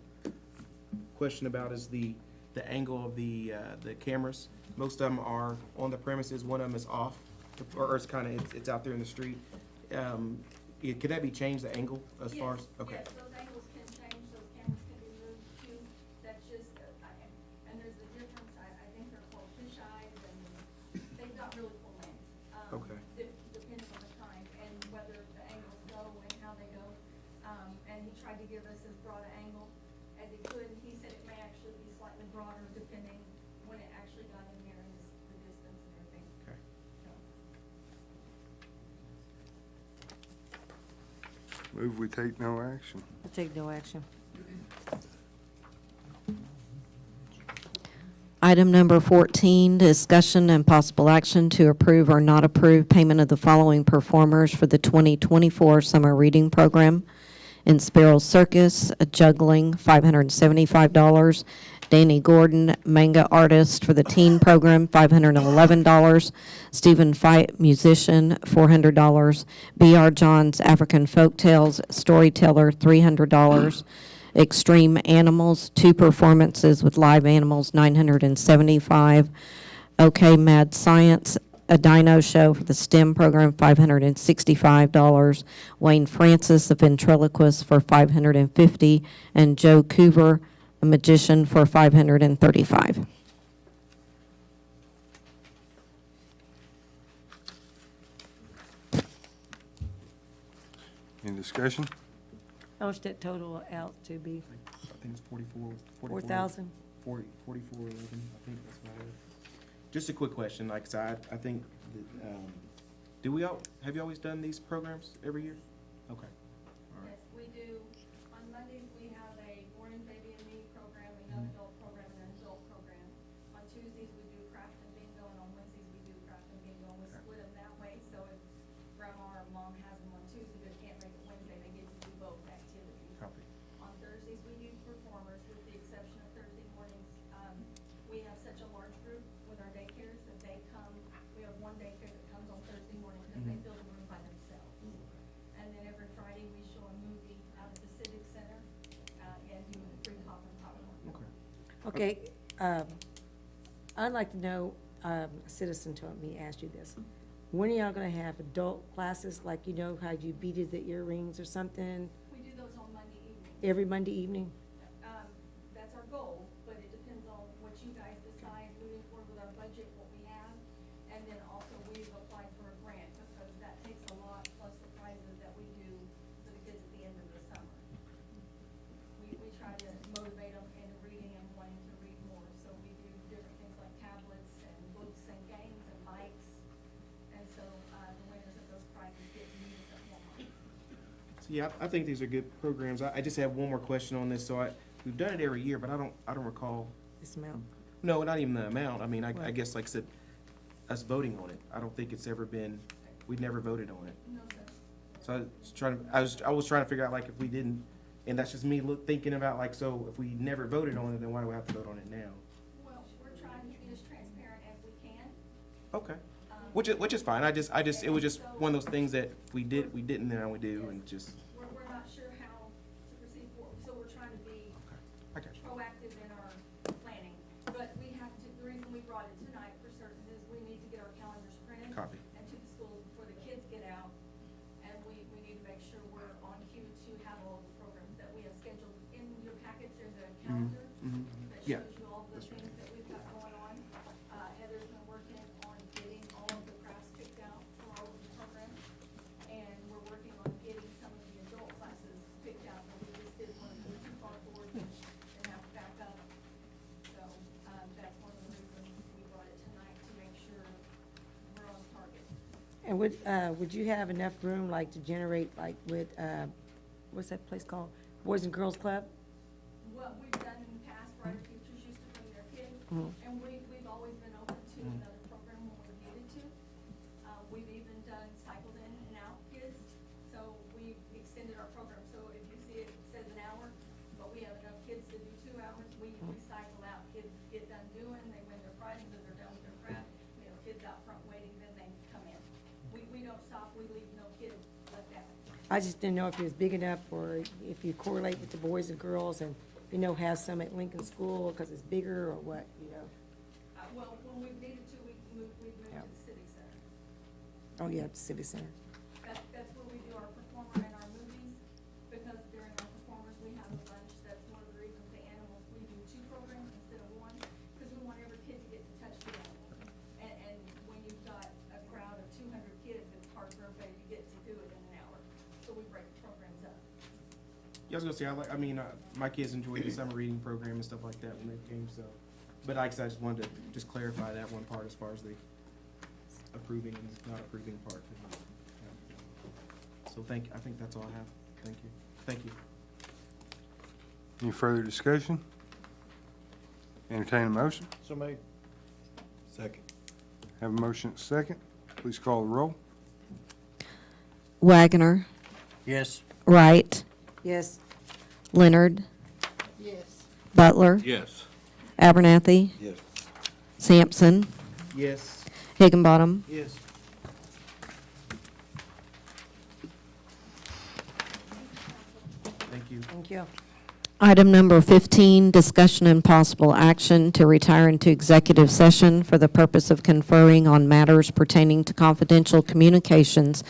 question about is the angle of the cameras. Most of them are on the premises, one of them is off, or it's kind of, it's out there in the street. Could that be changed, the angle, as far as, okay. Yes, those angles can change, those cameras can be moved too. That's just, and there's a difference, I think they're called fish eyes, and they've got really cool names. Okay. Depending on the kind, and whether the angles go and how they go. And he tried to give us as broad an angle as he could, and he said it may actually be slightly broader depending when it actually got in there and the distance and everything. Okay. Move we take no action. I'll take no action. Item number 14, discussion and possible action to approve or not approve payment of the following performers for the 2024 summer reading program. In Sparrow Circus, juggling, $575. Danny Gordon, manga artist for the teen program, $511. Stephen Fight, musician, $400. B.R. Johns, African Folktales storyteller, $300. Extreme Animals, 2 performances with live animals, $975. OK Mad Science, a dino show for the STEM program, $565. Wayne Francis, a ventriloquist, for $550. And Joe Coover, a magician, for $535. Any discussion? How much that total out to be? I think it's 4,000? 4411, I think that's what it is. Just a quick question, like, so I think, that, have you always done these programs every year? Okay. All right. Yes, we do. On Mondays, we have a morning baby and me program, a young adult program, and an adult program. On Tuesdays, we do craft and bingo, and on Wednesdays, we do craft and bingo, and we split them that way, so if grandma or mom has them on Tuesday, but can't make it Wednesday, they get to do both activities. Copy. On Thursdays, we do performers, with the exception of Thursday mornings. We have such a large group with our daycares that they come, we have one daycare that comes on Thursday morning because they fill the room by themselves. And then every Friday, we show a movie out at the Civic Center, and do a free hop and popcorn. Okay. Okay, I'd like to know, a citizen told me, asked you this. When are y'all gonna have adult classes, like, you know, how you beaded the earrings or something, We do those on Monday evening. every Monday evening? That's our goal, but it depends on what you guys decide moving forward with our budget, what we have. And then also, we've applied for a grant, because that takes a lot, plus the prizes that we do for the kids at the end of the summer. We try to motivate them into reading and wanting to read more, so we do different things like tablets and books and games and bikes. And so, the winners of those prizes get to meet us at Walmart. So, yeah, I think these are good programs. I just have one more question on this. So we've done it every year, but I don't recall. This amount? No, not even the amount. I mean, I What? guess, like I said, us voting on it. I don't think it's ever been, we've never voted on it. No, sir. So I was trying to figure out, like, if we didn't, and that's just me thinking about, like, so if we never voted on it, then why do we have to vote on it now? Well, we're trying to be as transparent as we can. Okay. Which is fine. It was just one of those things that if we didn't, then we do, and just, We're not sure how to proceed forward, so we're trying to be I got you. proactive in our planning. But we have to, the reason we brought it tonight for certain is we need to get our calendars printed. Copy. And to the schools before the kids get out, and we need to make sure we're on cue And would you have enough room, like, to generate, like, with, what's that place called? Boys and Girls Club? What we've done in the past, where our teachers used to bring their kids, and we've always been open to another program when we needed to. We've even done cycled in and out kids, so we've extended our program, so if you see it says an hour, but we have enough kids to do 2 hours, we cycle out, kids get done doing, they win their prizes, and they're done with their craft, we have kids out front waiting, then they come in. We don't stop, we leave no kid left out. I just didn't know if it was big enough, or if you correlate with the boys and girls, and, have some at Lincoln School, because it's bigger, or what, Well, when we've needed to, we've moved to Yeah. the civic center. Oh, yeah, the Civic Center. That's where we do our performer and our movies, because during our performers, we have a lunch. That's one of the reasons the animals, we do 2 programs instead of 1, because we want every kid to get to touch the animal. And when you've got a crowd of 200 kids, it's hard for everybody to get to do it in an hour. So we break the programs up. Yeah, I was gonna say, my kids enjoyed the summer reading program and stuff like that when they came, so. But like I said, I just wanted to just clarify that one part as far as the approving and not approving part. So I think that's all I have. Thank you. Thank you. Any further discussion? Entertain a motion? So made. Second. Have a motion and a second. Please call the roll. Wagoner, Yes. Wright, Yes. Leonard, Yes. Butler, Yes. Abernathy, Yes. Sampson, Yes. Higginbottom. Yes. Thank you. Thank you. Item number 15, discussion and possible action to retire into executive session for the purpose of conferring on matters pertaining to confidential communications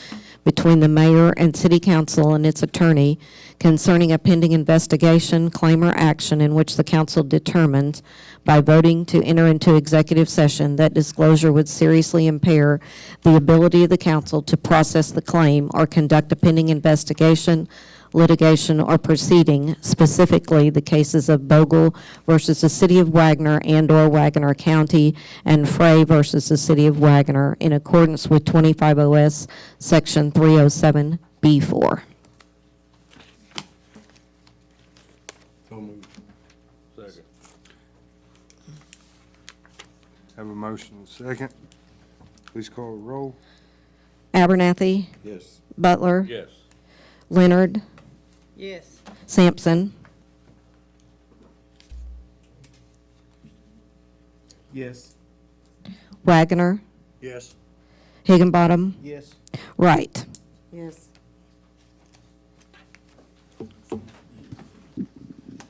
between the mayor and city council and its attorney concerning a pending investigation, claim, or action in which the council determines by voting to enter into executive session that disclosure would seriously impair the ability of the council to process the claim or conduct a pending investigation, litigation, or proceeding, specifically the cases of Bogle versus the City of Wagner and/or Wagoner County, and Frey versus the City of Wagner, in accordance with 25 OS Section 307B4. So moved. Second. Have a motion and a second. Please call the roll. Abernathy, Yes. Butler, Yes. Leonard, Yes. Sampson, Yes. Wagoner, Yes. Higginbottom, Yes. Wright. Yes.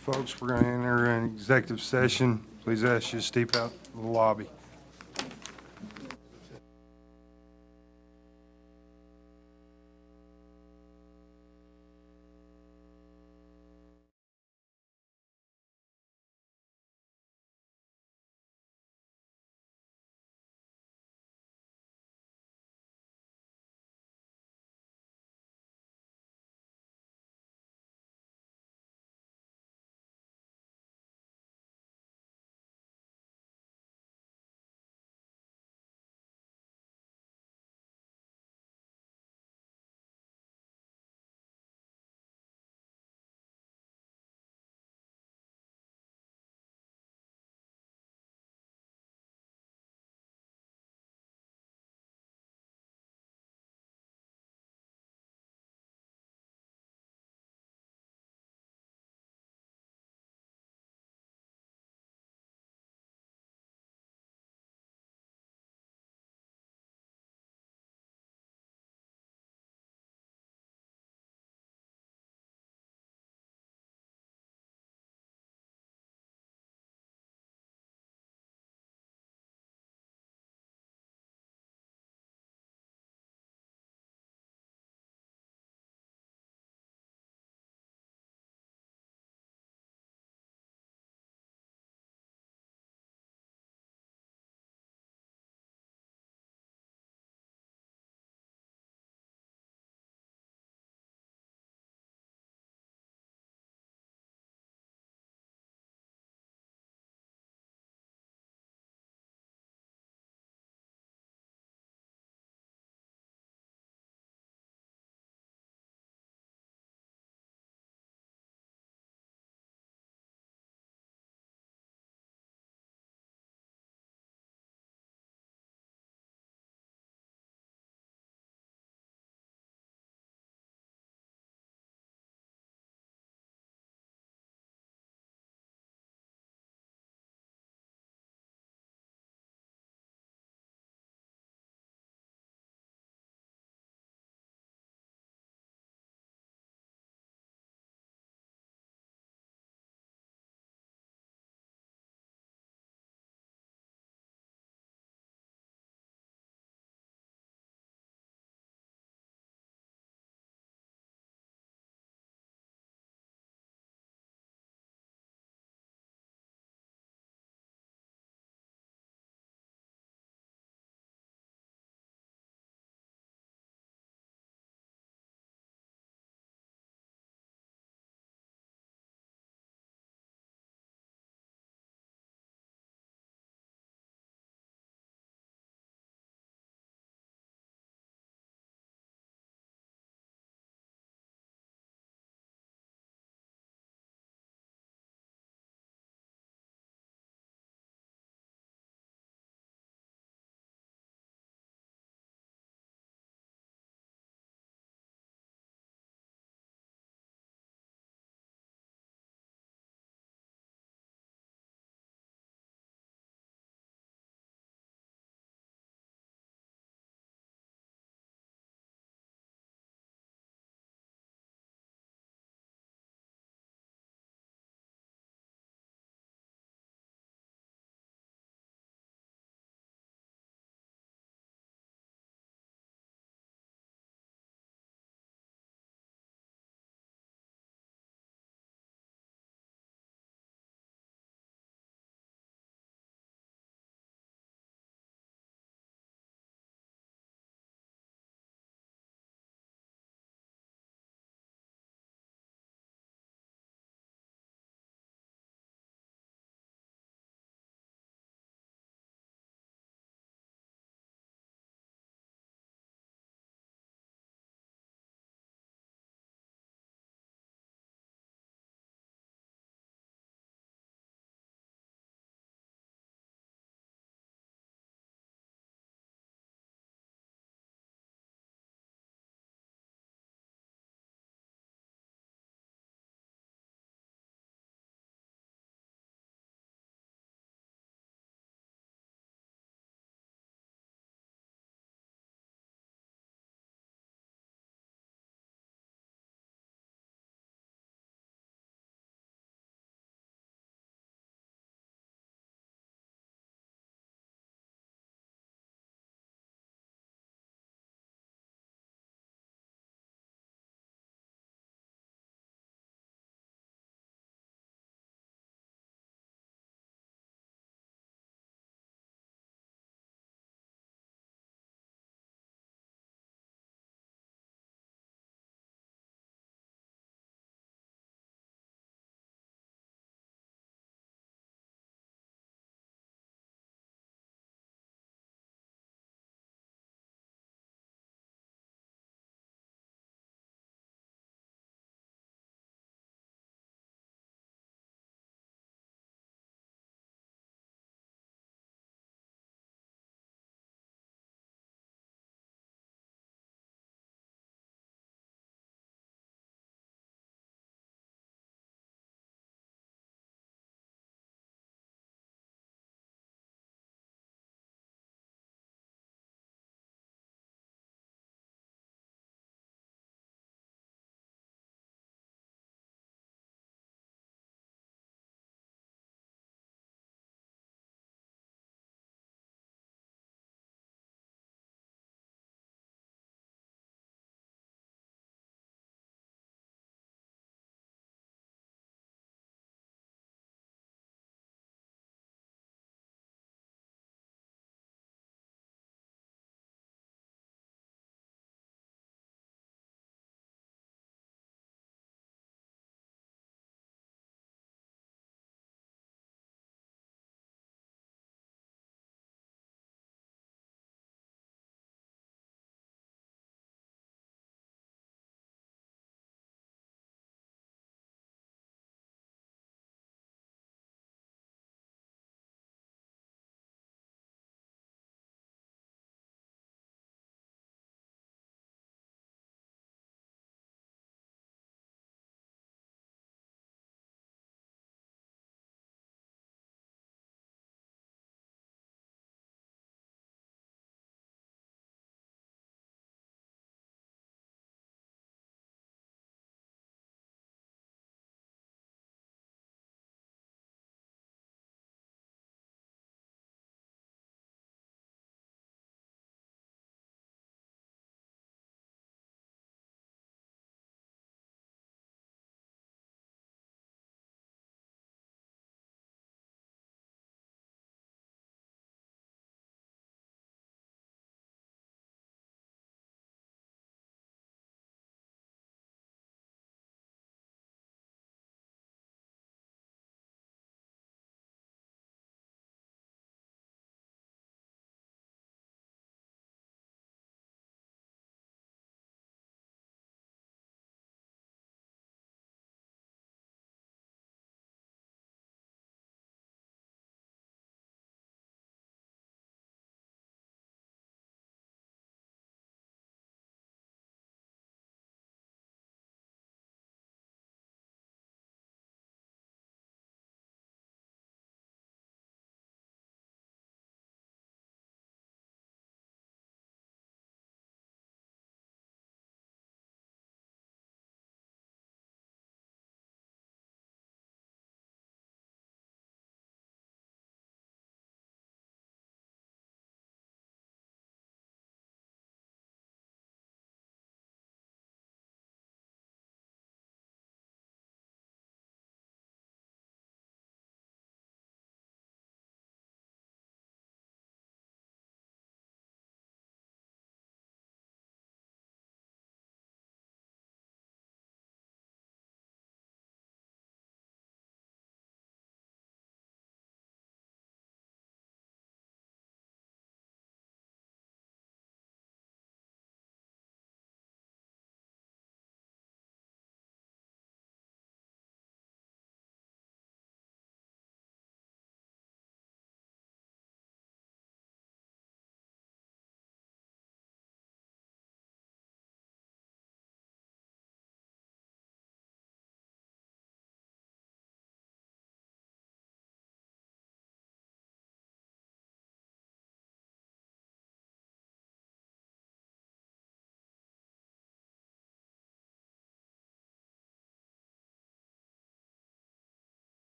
Folks, we're going to enter an executive session. Please ask you to step out the lobby.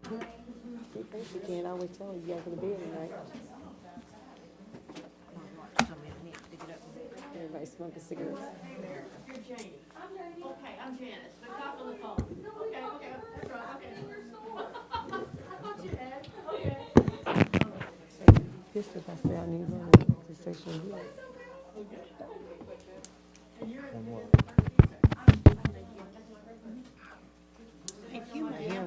He thinks you can't always tell you guys in the building, right? Everybody smoking cigarettes. You're Janie. I'm Janie. Okay, I'm Janice. We talked on the phone. Okay, that's right, okay. I thought you had, okay. Pissed if I say I need one to section here. Thank you, ma'am. Yeah.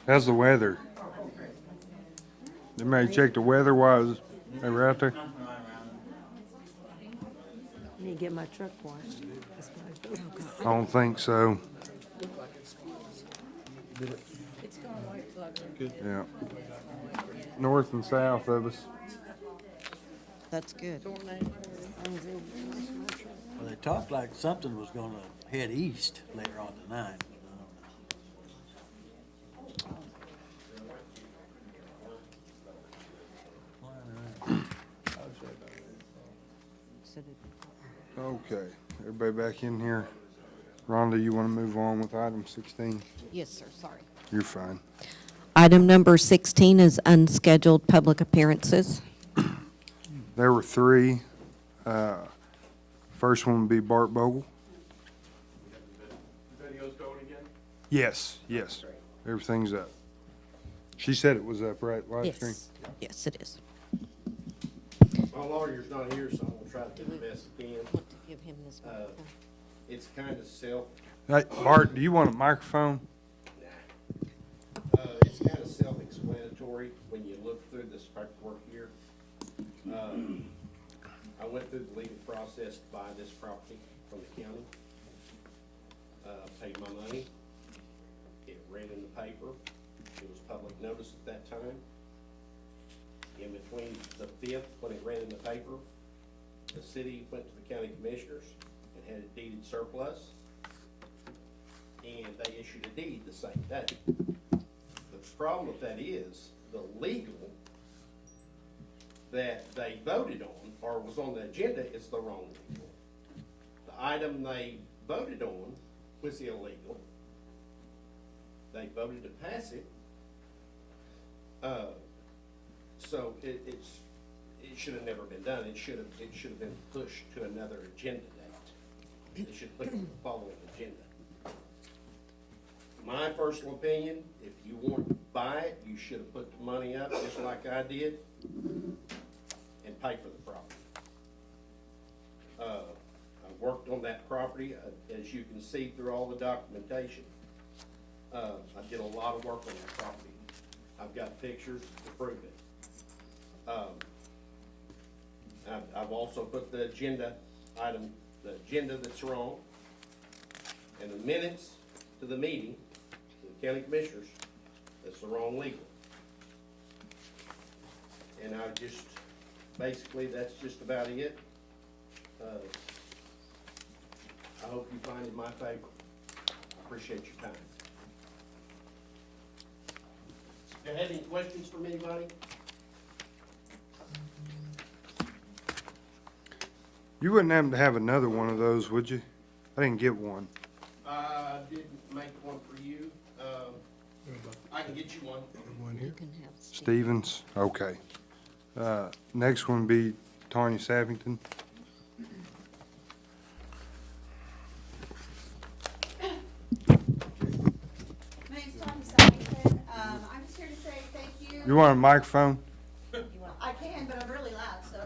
How's the weather? Anybody check the weather while they were out there? I need to get my truck washed. That's what I do. I don't think so. Yeah. North and south of us. That's good. Well, they talked like something was gonna head east later on tonight. Okay, everybody back in here. Rhonda, you want to move on with item 16? Yes, sir, sorry. You're fine. Item number 16 is unscheduled public appearances. There were 3. First one would be Bart Bogle. Video's going again? Yes, yes. Everything's up. She said it was up, right? Live stream? Yes, yes, it is. My lawyer's not here, so I'm gonna try to do the best I can. Want to give him this Uh, microphone? It's kind of Hey, Bart, do you want a microphone? it's kind of self-explanatory when you look through this paperwork here. I went through the legal process to buy this property from the county. Paid my money. It read in the paper. It was public notice at that time. In between the 5th, when it read in the paper, the city went to the county commissioners and had it deeded surplus. And they issued a deed the same day. The problem with that is, the legal that they voted on, or was on the agenda, is the wrong legal. The item they voted on was illegal. They voted to pass it. So it should have never been done. It should have been pushed to another agenda date. They should put it on the following agenda. My personal opinion, if you want to buy it, you should have put the money up just like I did and pay for the property. I worked on that property, as you can see through all the documentation. I did a lot of work on that property. I've got pictures to prove it. I've also put the agenda item, the agenda that's wrong, and the minutes to the meeting, to the county commissioners, that's the wrong legal. And I just, basically, that's just about it. I hope you find it in my favor. I appreciate your time. Do you have any questions from anybody? You wouldn't happen to have another one of those, would you? I didn't get one. I didn't make one for you. I can get you one. You can have Stevens, okay. Next one would be Tanya Sappington. My name's Tanya Sappington. I'm just here to say thank you. You want a microphone? I can, but I'm really loud, so.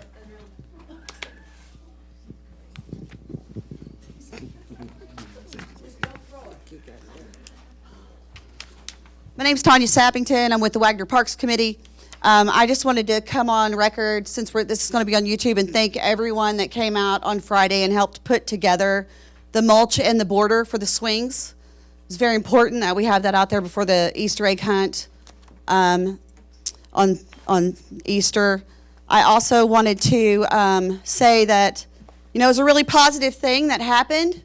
My name's Tanya Sappington. I'm with the Wagner Parks Committee. I just wanted to come on record, since this is going to be on YouTube, and thank everyone that came out on Friday and helped put together the mulch and the border for the swings. It's very important that we have that out there before the Easter egg hunt on Easter. I also wanted to say that You know, it was a really positive thing that happened.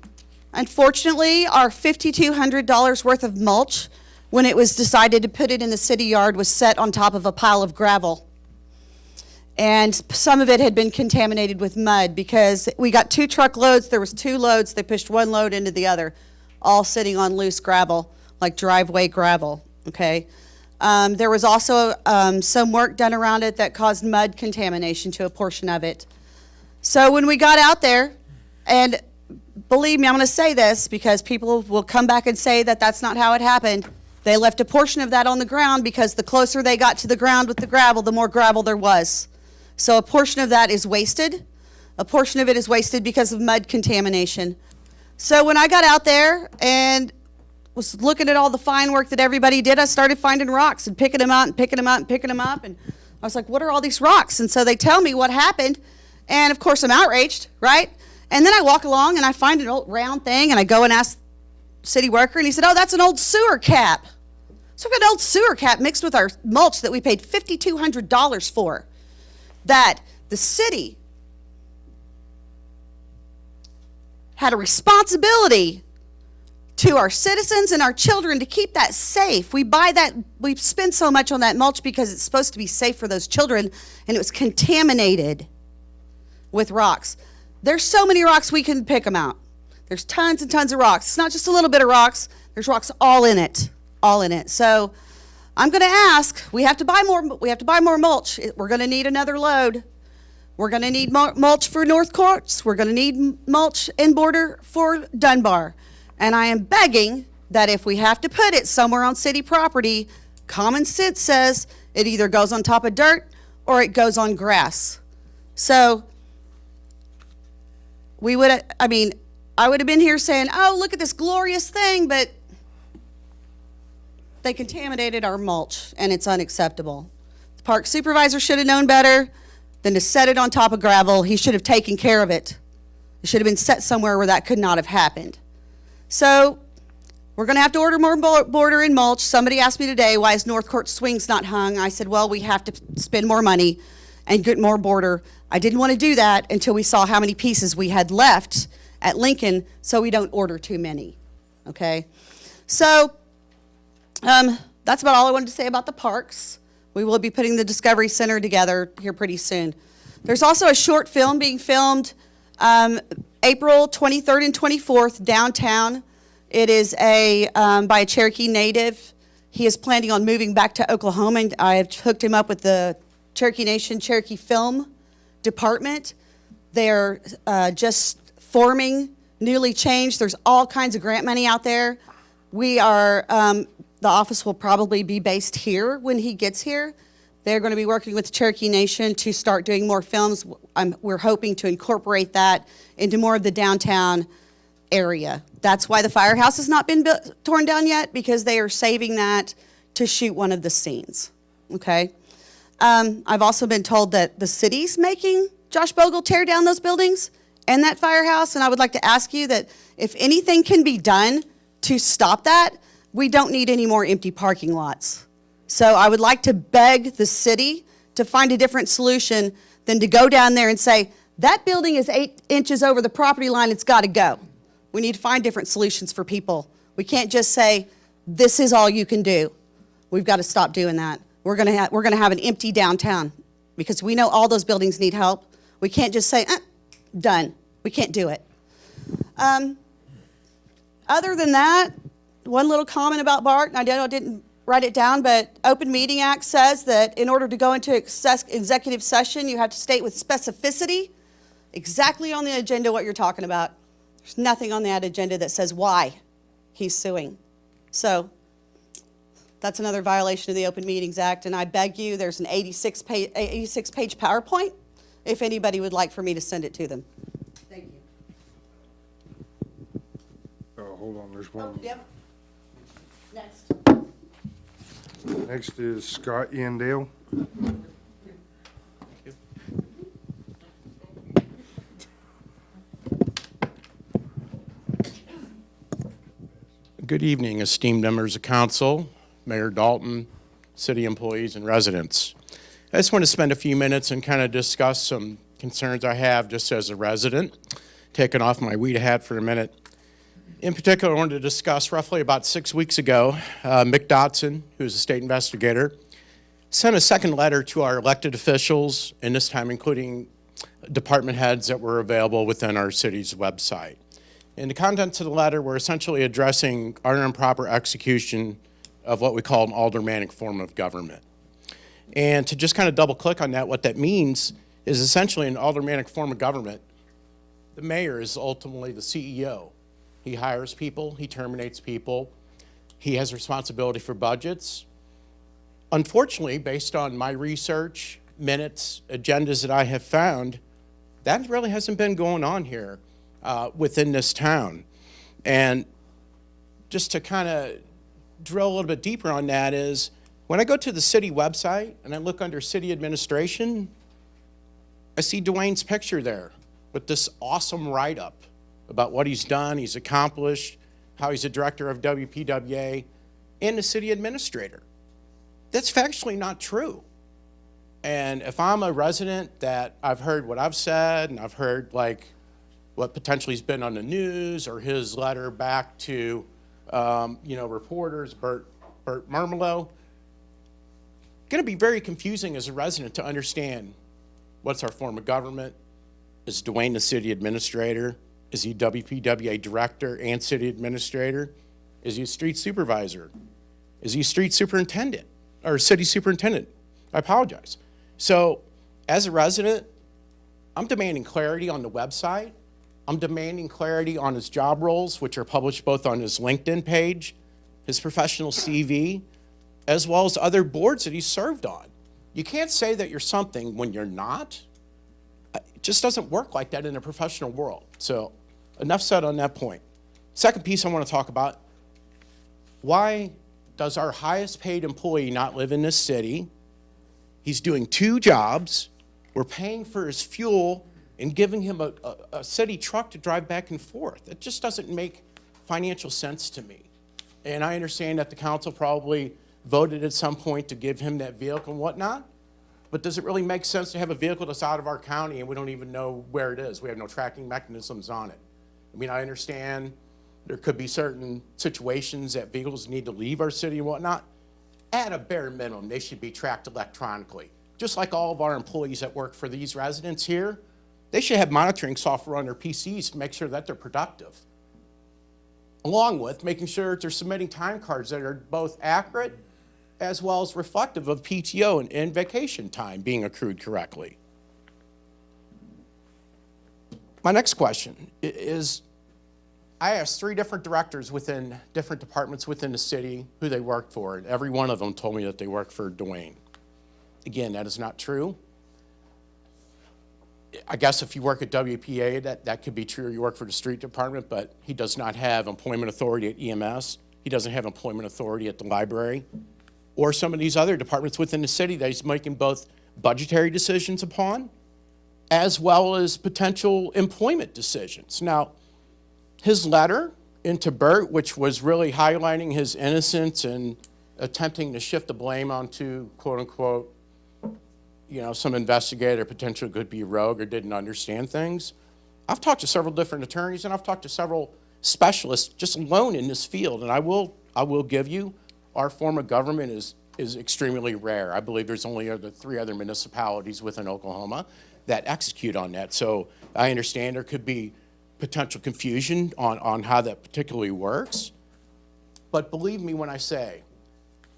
Unfortunately, our $5,200 worth of mulch, when it was decided to put it in the city yard, was set on top of a pile of gravel. And some of it had been contaminated with mud because we got 2 truckloads. There was 2 loads. They pushed one load into the other, all sitting on loose gravel, like driveway gravel, okay? There was also some work done around it that caused mud contamination to a portion of it. So when we got out there, and believe me, I'm going to say this because people will come back and say that that's not how it happened. They left a portion of that on the ground because the closer they got to the ground with the gravel, the more gravel there was. So a portion of that is wasted. A portion of it is wasted because of mud contamination. So when I got out there and was looking at all the fine work that everybody did, I started finding rocks and picking them out and picking them out and picking them up. And I was like, what are all these rocks? And so they tell me what happened. And of course I'm outraged, right? And then I walk along and I find an old round thing and I go and ask city worker and he said, oh, that's an old sewer cap. So we got an old sewer cap mixed with our mulch that we paid $5,200 for, that the city had a responsibility to our citizens and our children to keep that safe. We buy that, we spend so much on that mulch because it's supposed to be safe for those children, and it was contaminated with rocks. There's so many rocks we can pick them out. There's tons and tons of rocks. It's not just a little bit of rocks. There's rocks all in it, all in it. So I'm going to ask, we have to buy more mulch. We're going to need another load. We're going to need mulch for North Courts. We're going to need mulch in border for Dunbar. And I am begging that if we have to put it somewhere on city property, common sense says it either goes on top of dirt or it goes on grass. So I would have been here saying, oh, look at this glorious thing, but they contaminated our mulch and it's unacceptable. The park supervisor should have known better than to set it on top of gravel. He should have taken care of it. It should have been set somewhere where that could not have happened. So we're going to have to order more border and mulch. Somebody asked me today, why is North Court swings not hung? I said, well, we have to spend more money and get more border. I didn't want to do that until we saw how many pieces we had left at Lincoln, so we don't order too many, okay? So that's about all I wanted to say about the parks. We will be putting the Discovery Center together here pretty soon. There's also a short film being filmed April 23rd and 24th downtown. It is by a Cherokee native. He is planning on moving back to Oklahoma, and I have hooked him up with the Cherokee Nation Cherokee Film Department. They're just forming, newly changed. There's all kinds of grant money out there. We are, the office will probably be based here when he gets here. They're going to be working with the Cherokee Nation to start doing more films. We're hoping to incorporate that into more of the downtown area. That's why the firehouse has not been torn down yet, because they are saving that to shoot one of the scenes, okay? I've also been told that the city's making Josh Bogle tear down those buildings and that firehouse, and I would like to ask you that if anything can be done to stop that, we don't need any more empty parking lots. So I would like to beg the city to find a different solution than to go down there and say, that building is 8 inches over the property line, it's got to go. We need to find different solutions for people. We can't just say, this is all you can do. We've got to stop doing that. We're going to have an empty downtown because we know all those buildings need help. We can't just say, done. We can't do it. Other than that, one little comment about BART, and I didn't write it down, but Open Meeting Act says that in order to go into executive session, you have to state with specificity exactly on the agenda what you're talking about. There's nothing on that agenda that says why he's suing. So that's another violation of the Open Meetings Act, and I beg you, there's an 86-page PowerPoint if anybody would like for me to send it to them. Thank you. Oh, hold on, there's one. Yep. Next. Next is Scott Yandale. Good evening, esteemed members of council, Mayor Dalton, city employees, and residents. I just want to spend a few minutes and kind of discuss some concerns I have just as a resident. taking off my weed hat for a minute. In particular, I wanted to discuss roughly about 6 weeks ago, Mick Dotson, who's a state investigator, sent a second letter to our elected officials, and this time including department heads that were available within our city's website. And the contents of the letter were essentially addressing our improper execution of what we call an aldermanic form of government. And to just kind of double click on that, what that means is essentially an aldermanic form of government. The mayor is ultimately the CEO. He hires people, he terminates people, he has responsibility for budgets. Unfortunately, based on my research, minutes, agendas that I have found, that really hasn't been going on here within this town. And just to kind of drill a little bit deeper on that is, when I go to the city website and I look under city administration, I see Dwayne's picture there with this awesome write-up about what he's done, he's accomplished, how he's a director of WPWA, and the city administrator. That's factually not true. And if I'm a resident that I've heard what I've said, and I've heard like what potentially has been on the news, or his letter back to reporters, Bert Mermelo, going to be very confusing as a resident to understand what's our form of government. Is Dwayne the city administrator? Is he WPWA director and city administrator? Is he a street supervisor? Is he a street superintendent or city superintendent? I apologize. So as a resident, I'm demanding clarity on the website. I'm demanding clarity on his job roles, which are published both on his LinkedIn page, his professional CV, as well as other boards that he's served on. You can't say that you're something when you're not. It just doesn't work like that in a professional world. So enough said on that point. Second piece I want to talk about, why does our highest paid employee not live in this city? He's doing 2 jobs. We're paying for his fuel and giving him a city truck to drive back and forth. It just doesn't make financial sense to me. And I understand that the council probably voted at some point to give him that vehicle and whatnot, but does it really make sense to have a vehicle that's out of our county and we don't even know where it is? We have no tracking mechanisms on it. I mean, I understand there could be certain situations that vehicles need to leave our city and whatnot. At a bare minimum, they should be tracked electronically. Just like all of our employees that work for these residents here, they should have monitoring software on their PCs to make sure that they're productive. Along with making sure that they're submitting time cards that are both accurate as well as reflective of PTO and vacation time being accrued correctly. My next question is, I asked 3 different directors within different departments within the city who they worked for, and every one of them told me that they worked for Dwayne. Again, that is not true. I guess if you work at WPA, that could be true. You work for the street department, but he does not have employment authority at EMS. He doesn't have employment authority at the library or some of these other departments within the city that he's making both budgetary decisions upon as well as potential employment decisions. Now, his letter into Bert, which was really highlighting his innocence and attempting to shift the blame onto, quote unquote, some investigator potentially could be rogue or didn't understand things. I've talked to several different attorneys and I've talked to several specialists just alone in this field, and I will give you, our form of government is extremely rare. I believe there's only 3 other municipalities within Oklahoma that execute on that. So I understand there could be potential confusion on how that particularly works. But believe me when I say,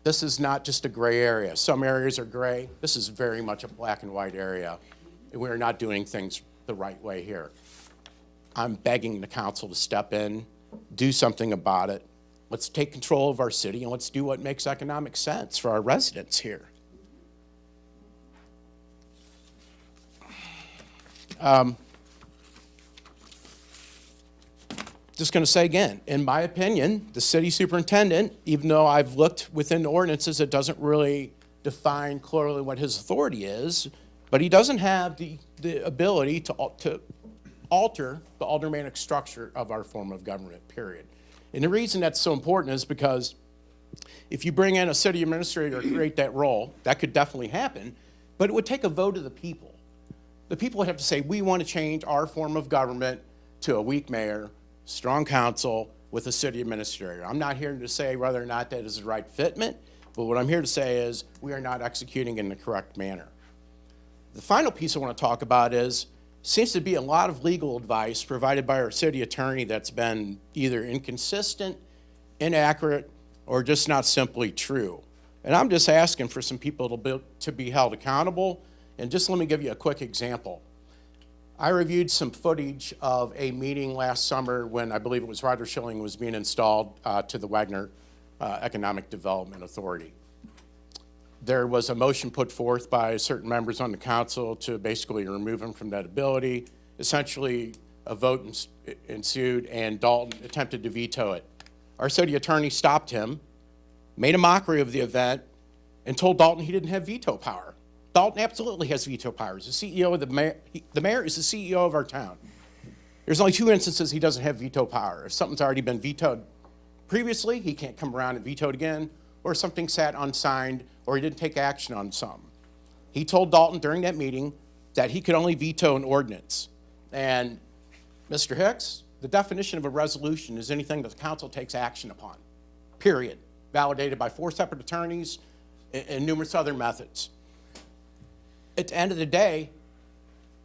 this is not just a gray area. Some areas are gray. This is very much a black and white area. And we're not doing things the right way here. I'm begging the council to step in, do something about it. Let's take control of our city and let's do what makes economic sense for our residents here. Just going to say again, in my opinion, the city superintendent, even though I've looked within the ordinances, it doesn't really define clearly what his authority is, but he doesn't have the ability to alter the aldermanic structure of our form of government, period. And the reason that's so important is because if you bring in a city administrator to create that role, that could definitely happen, but it would take a vote of the people. The people would have to say, we want to change our form of government to a weak mayor, strong council, with a city administrator. I'm not here to say whether or not that is the right fitment, but what I'm here to say is we are not executing in the correct manner. The final piece I want to talk about is, seems to be a lot of legal advice provided by our city attorney that's been either inconsistent, inaccurate, or just not simply true. And I'm just asking for some people to be held accountable. And just let me give you a quick example. I reviewed some footage of a meeting last summer when I believe it was Roger Schilling was being installed to the Wagner Economic Development Authority. There was a motion put forth by certain members on the council to basically remove him from that ability. Essentially, a vote ensued, and Dalton attempted to veto it. Our city attorney stopped him, made a mockery of the event, and told Dalton he didn't have veto power. Dalton absolutely has veto powers. The CEO of the mayor is the CEO of our town. There's only 2 instances he doesn't have veto power. If something's already been vetoed previously, he can't come around and veto it again, or something sat unsigned, or he didn't take action on some. He told Dalton during that meeting that he could only veto an ordinance. And Mr. Hicks, the definition of a resolution is anything that the council takes action upon, period. Validated by 4 separate attorneys and numerous other methods. At the end of the day,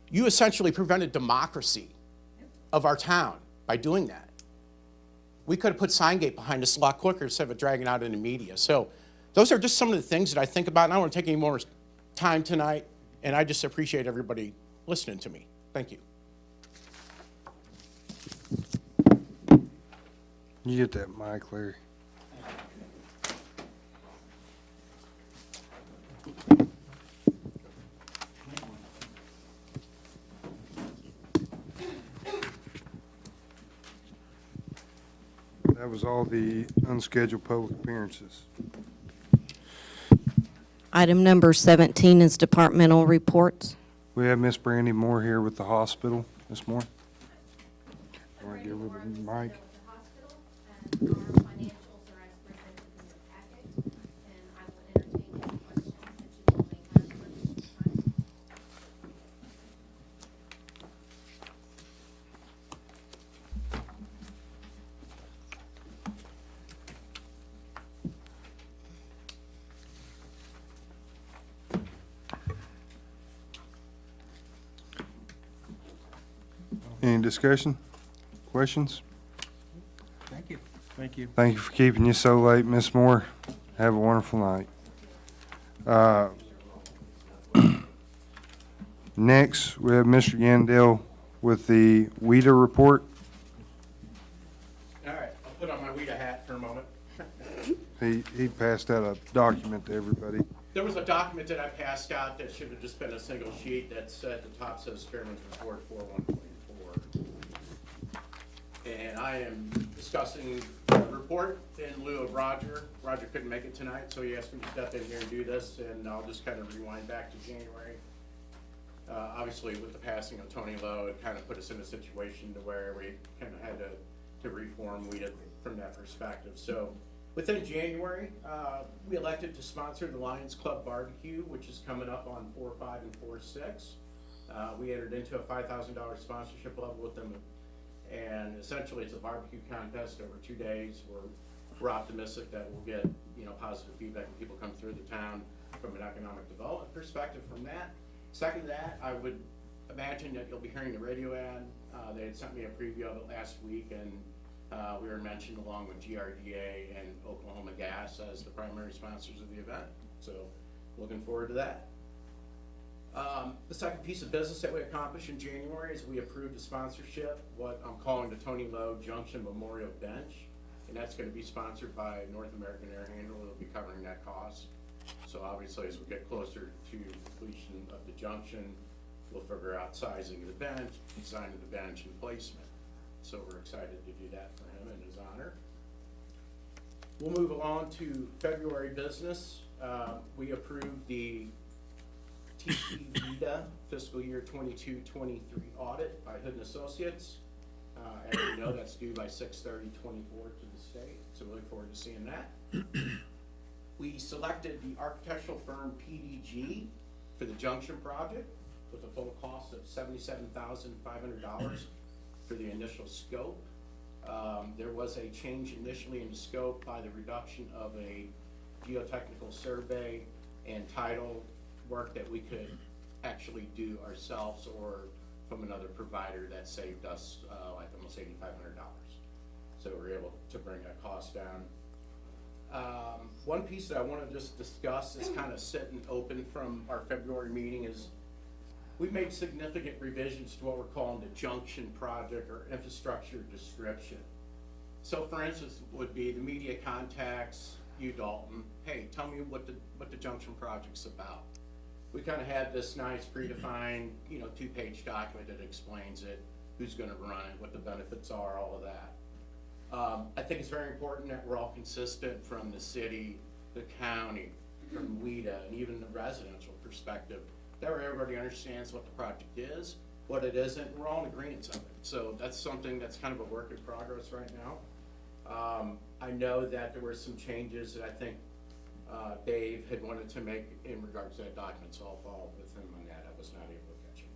you essentially prevented democracy of our town by doing that. We could have put Signgate behind us a lot quicker instead of dragging out in the media. So those are just some of the things that I think about, and I don't want to take any more time tonight, and I just appreciate everybody listening to me. Thank you. You get that mic, Larry. That was all the unscheduled public appearances. Item number 17 is departmental reports. We have Miss Brandy Moore here with the hospital this morning. Want to give her the mic? Our financials are as presented in your packet, and I will entertain any questions that you all may have for this time. Any discussion? Questions? Thank you. Thank you. Thank you for keeping you so late, Miss Moore. Have a wonderful night. Next, we have Mr. Yandell with the WEDA report. All right, I'll put on my WEDA hat for a moment. He passed out a document to everybody. There was a document that I passed out that should have just been a single sheet that said, the top says Chairman's Report 4124. And I am discussing the report in lieu of Roger. Roger couldn't make it tonight, so he asked me to step in here and do this, and I'll just kind of rewind back to January. Obviously, with the passing of Tony Lowe, it kind of put us in a situation to where we kind of had to reform WEDA from that perspective. So within January, we elected to sponsor the Lions Club Barbecue, which is coming up on 4/5 and 4/6. We entered into a $5,000 sponsorship level with them, and essentially it's a barbecue contest over 2 days. We're optimistic that we'll get positive feedback when people come through the town from an economic development perspective from that. Second to that, I would imagine that you'll be hearing the radio ad. They had sent me a preview of it last week, and we were mentioned along with GRDA and Oklahoma Gas as the primary sponsors of the event. So looking forward to that. The second piece of business that we accomplished in January is we approved a sponsorship, what I'm calling the Tony Lowe Junction Memorial Bench. And that's going to be sponsored by North American Air Handle. It'll be covering that cost. So obviously, as we get closer to completion of the junction, we'll figure out sizing of the bench, design of the bench, and placement. So we're excited to do that for him in his honor. We'll move along to February business. We approved the TC WEDA fiscal year 22-23 audit by Hood & Associates. As you know, that's due by 6/30/24 to the state, so we look forward to seeing that. We selected the architectural firm PDG for the junction project with a total cost of $77,500. for the initial scope. There was a change initially in the scope by the reduction of a geotechnical survey and title work that we could actually do ourselves or from another provider that saved us like almost $8,500. So we were able to bring that cost down. One piece that I want to just discuss is kind of sitting open from our February meeting is we made significant revisions to what we're calling the junction project or infrastructure description. So for instance, would be the media contacts you, Dalton, hey, tell me what the junction project's about. We kind of had this nice predefined, 2-page document that explains it, who's gonna run it, what the benefits are, all of that. I think it's very important that we're all consistent from the city, the county, from WPWA, and even the residential perspective, that way everybody understands what the project is, what it isn't, and we're all in agreement of it. So that's something that's kind of a work in progress right now. I know that there were some changes that I think Dave had wanted to make in regards to that document, so I'll follow up with him on that. I was not able to catch him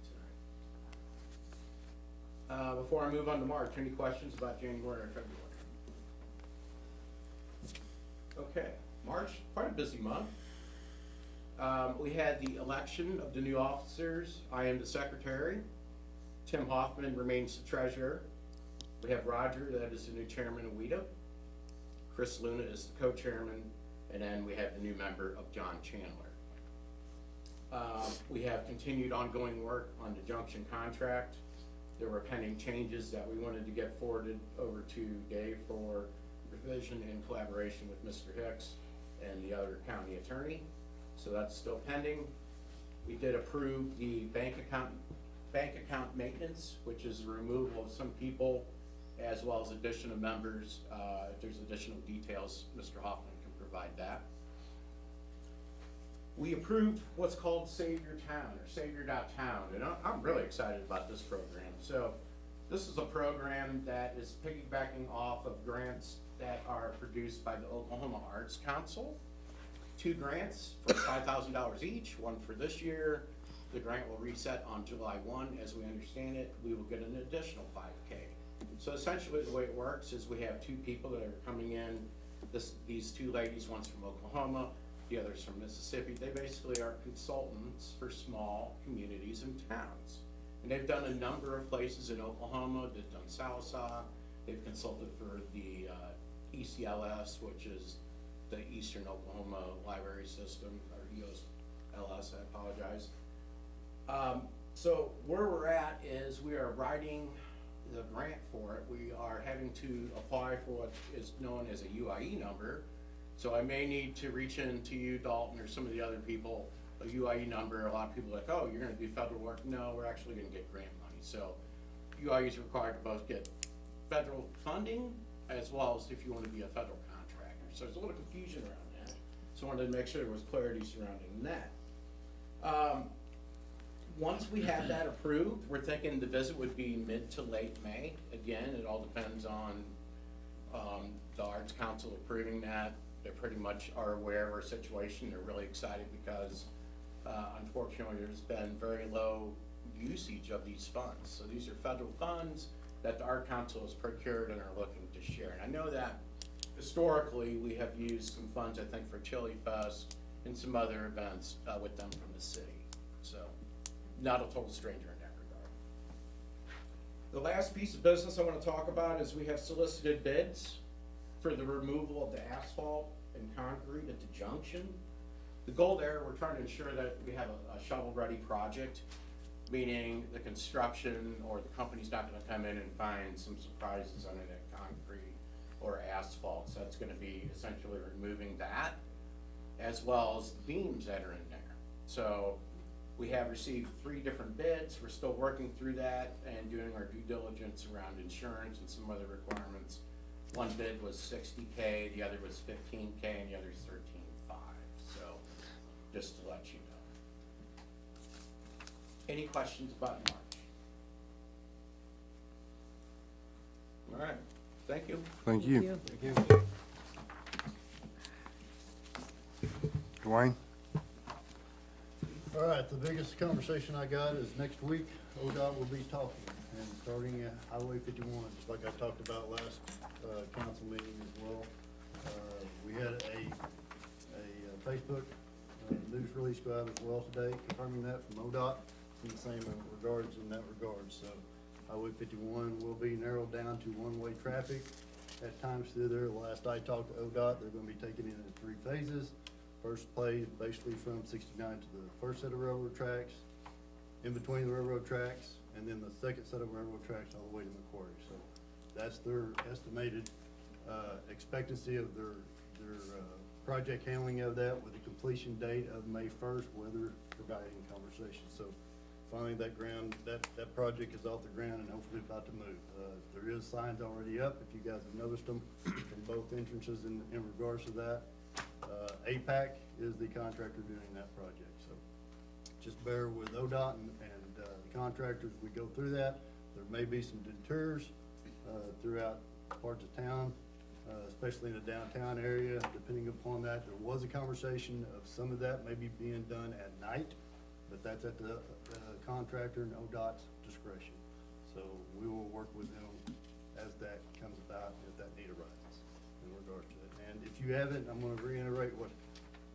tonight. Before I move on to March, any questions about January or February? Okay, March, quite a busy month. We had the election of the new officers. I am the secretary. Tim Hoffman remains the treasurer. We have Roger, that is the new chairman of WPWA. Chris Luna is the co-chairman, and then we have the new member of John Chandler. We have continued ongoing work on the junction contract. There were pending changes that we wanted to get forwarded over to Dave for revision in collaboration with Mr. Hicks and the other county attorney. So that's still pending. We did approve the bank account maintenance, which is the removal of some people as well as addition of members. If there's additional details, Mr. Hoffman can provide that. We approved what's called Save Your Town or Savior.Town, and I'm really excited about this program. So this is a program that is piggybacking off of grants that are produced by the Oklahoma Arts Council. 2 grants for $5,000 each, one for this year. The grant will reset on July 1. As we understand it, we will get an additional $5K. So essentially the way it works is we have 2 people that are coming in. These 2 ladies, one's from Oklahoma, the other's from Mississippi. They basically are consultants for small communities and towns. And they've done a number of places in Oklahoma. They've done Salsa. They've consulted for the ECLS, which is the Eastern Oklahoma Library System, or EOSLS, I apologize. So where we're at is we are writing the grant for it. We are having to apply for what is known as a UIE number. So I may need to reach into you, Dalton, or some of the other people, a UIE number. A lot of people are like, oh, you're gonna do federal work. No, we're actually gonna get grant money. So UIE is required to both get federal funding as well as if you want to be a federal contractor. So there's a little confusion around that. So I wanted to make sure there was clarity surrounding that. Once we have that approved, we're thinking the visit would be mid to late May. Again, it all depends on the Arts Council approving that. They pretty much are aware of our situation. They're really excited because unfortunately there's been very low usage of these funds. So these are federal funds that the Art Council has procured and are looking to share. And I know that historically we have used some funds, I think, for Chili Fest and some other events with them from the city. So not a total stranger in that regard. The last piece of business I want to talk about is we have solicited bids for the removal of the asphalt and concrete at the junction. The goal there, we're trying to ensure that we have a shovel-ready project, meaning the construction or the company's not going to come in and find some surprises under that concrete or asphalt. So it's going to be essentially removing that as well as the beams that are in there. So we have received 3 different bids. We're still working through that and doing our due diligence around insurance and some other requirements. One bid was $60K, the other was $15K, and the other's $13,500. So just to let you know. Any questions about March? All right, thank you. Thank you. Dwayne? All right, the biggest conversation I got is next week, ODOT will be talking. and starting at Highway 51, just like I talked about last council meeting as well. We had a Facebook news release go out as well today, confirming that from ODOT, in the same regards in that regard. So Highway 51 will be narrowed down to one-way traffic at times through there. Last I talked to ODOT, they're gonna be taking it in 3 phases. First phase, basically from 69 to the first set of railroad tracks, in between the railroad tracks, and then the second set of railroad tracks all the way to Macquarie. So that's their estimated expectancy of their project handling of that, with a completion date of May 1st, weather providing conversation. So finally, that project is off the ground and hopefully about to move. There is signs already up, if you guys have noticed them, from both entrances in regards to that. APAC is the contractor doing that project, so just bear with ODOT and the contractors. We go through that. There may be some detours throughout parts of town, especially in the downtown area. Depending upon that, there was a conversation of some of that maybe being done at night, but that's at the contractor and ODOT's discretion. So we will work with them as that comes about, if that need arises in regards to it. And if you haven't, I'm gonna reiterate what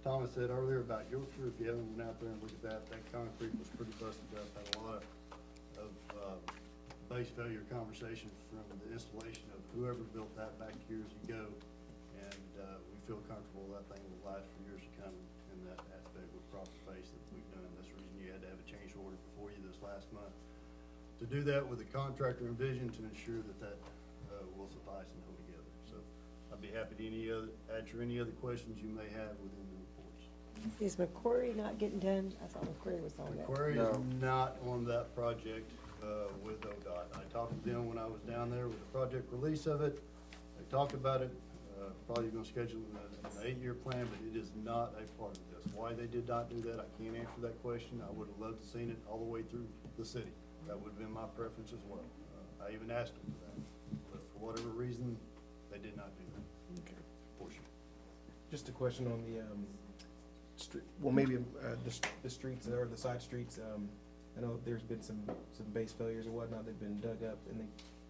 Thomas said earlier about Yorkshire. If you haven't went out there and looked at that concrete was pretty busted up. Had a lot of base failure conversations from the installation of whoever built that back years ago. And we feel comfortable that thing will last for years to come in that aspect with proper base that we've done. That's the reason you had to have a change order before you this last month. To do that with the contractor and vision to ensure that will suffice and hold together. So I'd be happy to answer any other questions you may have within the reports. Is Macquarie not getting done? I thought Macquarie was on that. Macquarie is not on that project with ODOT. I talked to them when I was down there with the project release of it. They talked about it, probably gonna schedule an 8-year plan, but it is not a part of this. Why they did not do that, I can't answer that question. I would have loved to seen it all the way through the city. That would have been my preference as well. I even asked them for that, but for whatever reason, they did not do that. Okay. Portion. Just a question on the, well, maybe the streets or the side streets. I know there's been some base failures or whatnot. They've been dug up and they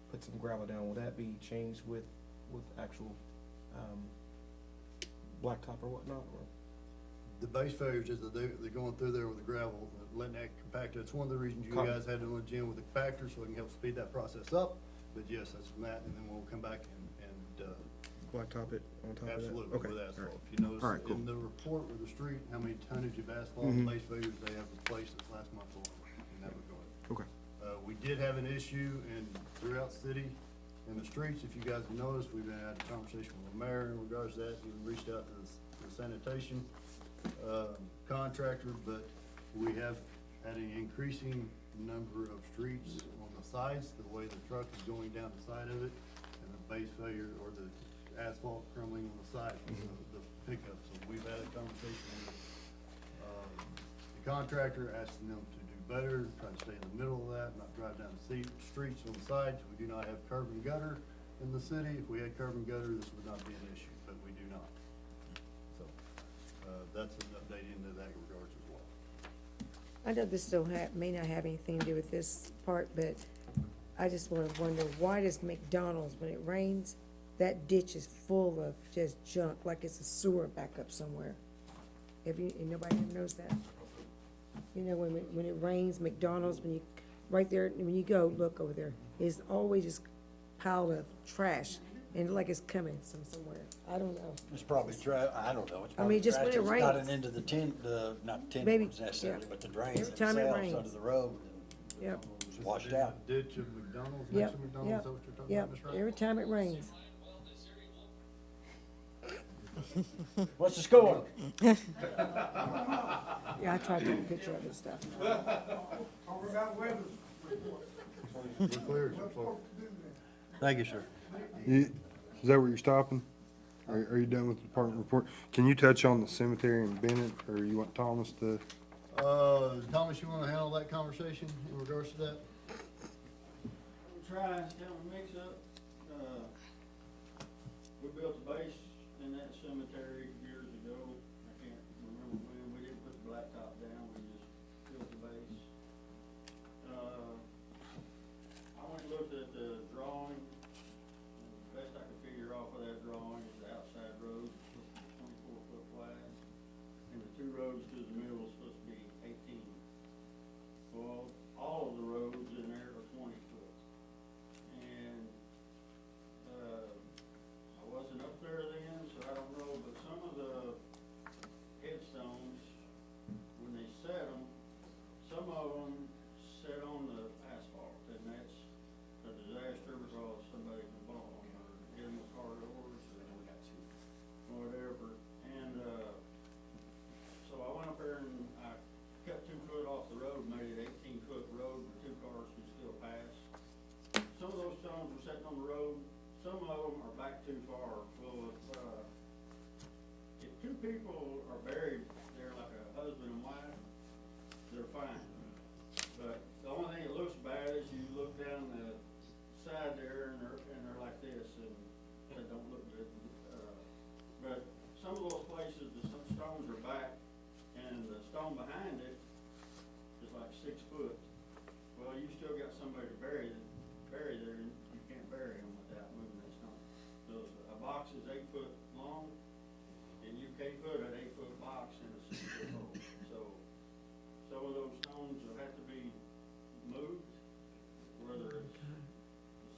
put some gravel down. Will that be changed with actual blacktop or whatnot? Or? The base failures is that they're going through there with the gravel, letting that compact. That's one of the reasons you guys had to go in with the compactor, so we can help speed that process up. But yes, that's from that, and then we'll come back and blacktop it on top absolutely of that? Okay. with asphalt. All right. If you notice All right, cool. in the report with the street, how many tonnage of asphalt base failures they have replaced this last month alone in that regard. Okay. We did have an issue throughout the city in the streets. If you guys have noticed, we've been had a conversation with the mayor in regards to that. We reached out to the sanitation contractor, but we have had an increasing number of streets on the sides, the way the truck is going down the side of it, and the base failure or the asphalt crumbling on the side of the pickup. So we've had a conversation with the contractor, asking them to do better, try to stay in the middle of that, not drive down the streets on the sides. We do not have curb and gutter in the city. If we had curb and gutter, this would not be an issue, but we do not. So that's an update into that regards as well. I know this still may not have anything to do with this part, but I just wanna wonder, why does McDonald's, when it rains, that ditch is full of just junk, like it's a sewer back up somewhere? Nobody ever knows that? You know, when it rains, McDonald's, right there, when you go, look over there, it's always just piled of trash, and like it's coming somewhere. I don't know. It's probably I don't know. It's I mean, probably just when trash it that's gotten rains. into not the Maybe, tin necessarily, yeah. but the drains Every time it themselves rains. under the road. Yep. It's washed out. Ditch of McDonald's, Yep, next to McDonald's, yep, is that what you're talking yep, about, Ms. Wright? every time it rains. What's the score? Yeah, I tried to take a picture of this stuff. We're clear, so. Thank you, sir. Is that where you're stopping? Are you done with the department report? Can you touch on the cemetery in Bennett, or you want Thomas to? Thomas, you wanna handle that conversation in regards to that? We're trying to have a mix-up. We built a base in that cemetery years ago. I can't remember when. We didn't put the blacktop down, we just built the base. I some of those stones were sitting on the road, some of them are back too far. Well, if two people are buried there like a husband and wife, they're fine. But the only thing that looks bad is you look down the side there and they're like this, and they don't look good. But some of those places, the stones are back, and the stone behind it is like 6 foot. Well, you still got somebody to bury there, and you can't bury them without moving that stone. So a box is 8 foot long, and you can't put an 8 foot box in a 6 foot hole. So some of those stones will have to be moved, whether it's the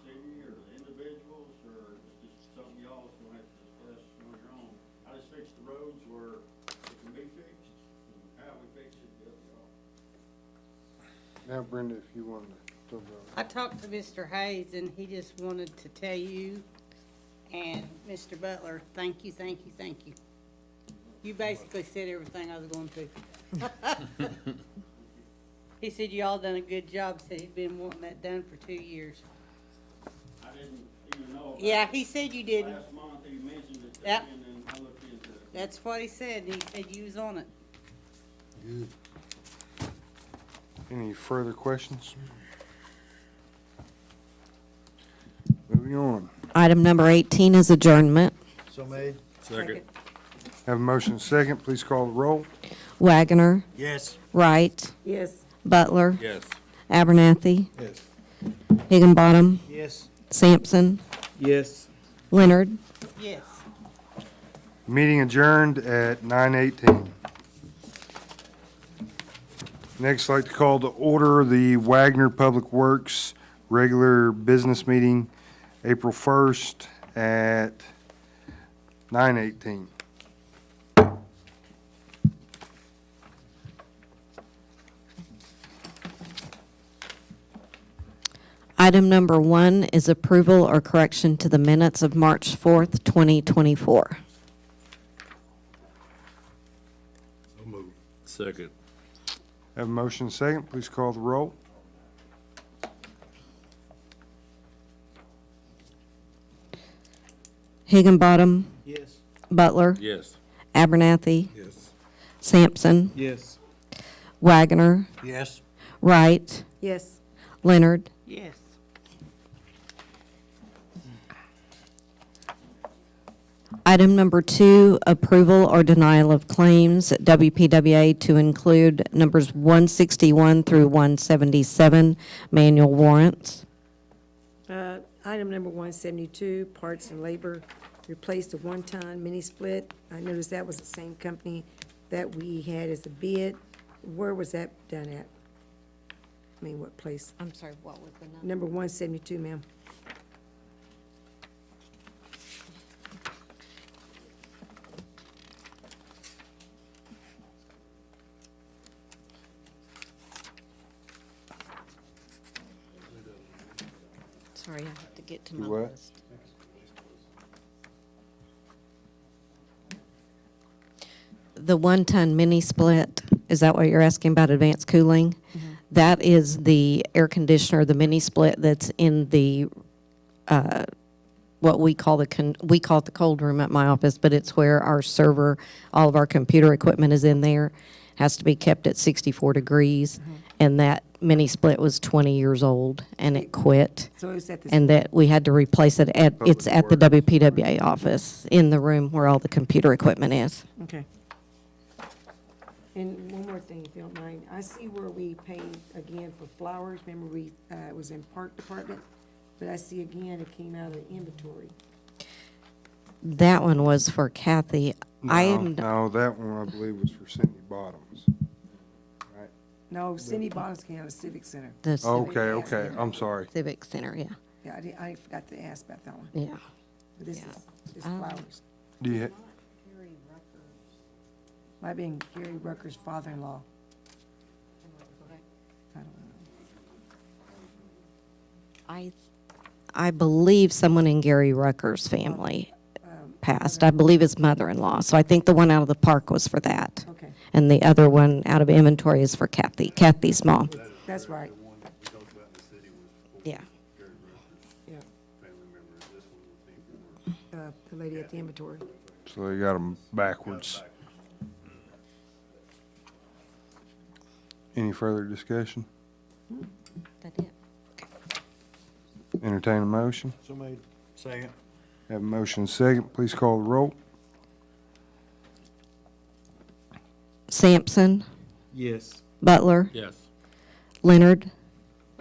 city or the individuals, or it's just something y'all is gonna have to discuss on your own. I just fix the roads where it can be fixed, and how we fix it, y'all. Now, Brenda, if you want to still go. I talked to Mr. Hayes, and he just wanted to tell you and Mr. Butler, thank you, thank you, thank you. You basically said everything I was going to. He said you all done a good job, said he'd been wanting that done for 2 years. I didn't even know about Yeah, it. he said you didn't. Last month he mentioned it to me, Yep. and then I looked into it. That's what he said, and he said you was on it. Good. Any further questions? Moving on. Item number 18 is adjournment. So made. Second. Have a motion second. Please call the roll. Wagoner, Yes. Wright, Yes. Butler, Yes. Abernathy, Yes. Higginbottom, Yes. Sampson, Yes. Leonard. Yes. Meeting adjourned at 9:18. Next, I'd like to call to order the Wagner Public Works regular business meeting, April 1st at 9:18. Item number 1 is approval or correction to the minutes of March 4th, 2024. So moved. Second. Have a motion second. Please call the roll. Higginbottom, Yes. Butler, Yes. Abernathy, Yes. Sampson, Yes. Wagoner, Yes. Wright, Yes. Leonard. Yes. Item number 2, approval or denial of claims, WPWA, to include numbers 161 through 177, manual warrants. Item number 172, parts and labor, replaced a one-ton mini split. I noticed that was the same company that we had as a bid. Where was that done at? I mean, what place? I'm sorry, what was the number? Number 172, ma'am. Sorry, I have to get to You my what? list. The one-ton mini split, is that what you're asking about, advanced cooling? That is the air conditioner, the mini split that's in the, what we call we call it the cold room at my office, but it's where our server, all of our computer equipment is in there. Has to be kept at 64 degrees. And that mini split was 20 years old and it quit. So it's at the. And that we had to replace it at, it's Public at the WPWA office, in the room where all the computer equipment is. Okay. And one more thing, if you don't mind. I see where we paid again for flowers. Remember, it was in Park Department, but I see again it came out of the inventory. That one was for Kathy. No, that one I believe was for Cindy Bottoms. Right? No, Cindy Bottoms came out of Civic Center. The Okay, I'm sorry. Civic Center, yeah. Yeah, I forgot to ask about that one. Yeah. But this Yeah. is flowers. Do you, Might have been Gary Rucker's father-in-law. I don't know. I believe someone in Gary Rucker's family passed. I believe his mother-in-law. So I think the one out of the park was for that. Okay, And the other one out of inventory is for Kathy's mom. that's right. The one that we talked about in the city was Yeah. Gary Rucker's the lady at the inventory. So they got them backwards. Any further discussion? That's it. Entertain a motion. So made. Second. Have a motion and second. Please call the roll. Sampson, Yes. Butler, Yes. Leonard,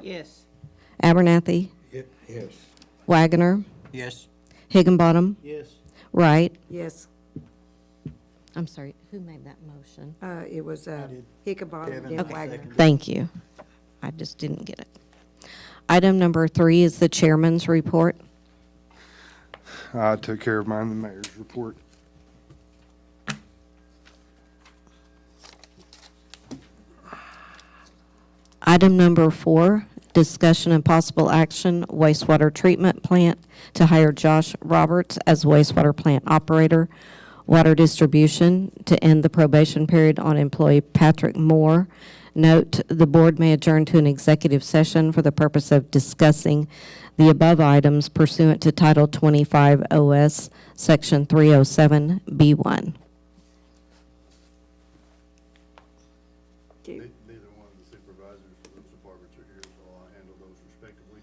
Yes. Abernathy, Yes. Wagoner, Yes. Higginbottom, Yes. Wright. Yes, I'm sorry, who made that motion? it was did. Hickabob Kevin, and okay. Wagner. Thank you. I just didn't get it. Item number 3 is the chairman's report. I took care of mine, the mayor's report. Item number 4, discussion and possible action, wastewater treatment plant to hire Josh Roberts as wastewater plant operator, water distribution to end the probation period on employee Patrick Moore. Note, the board may adjourn to an executive session for the purpose of discussing the above items pursuant to Title 25 OS, Section 307B1. Okay. Neither one of the supervisors for those departments are here, so I'll handle those respectively.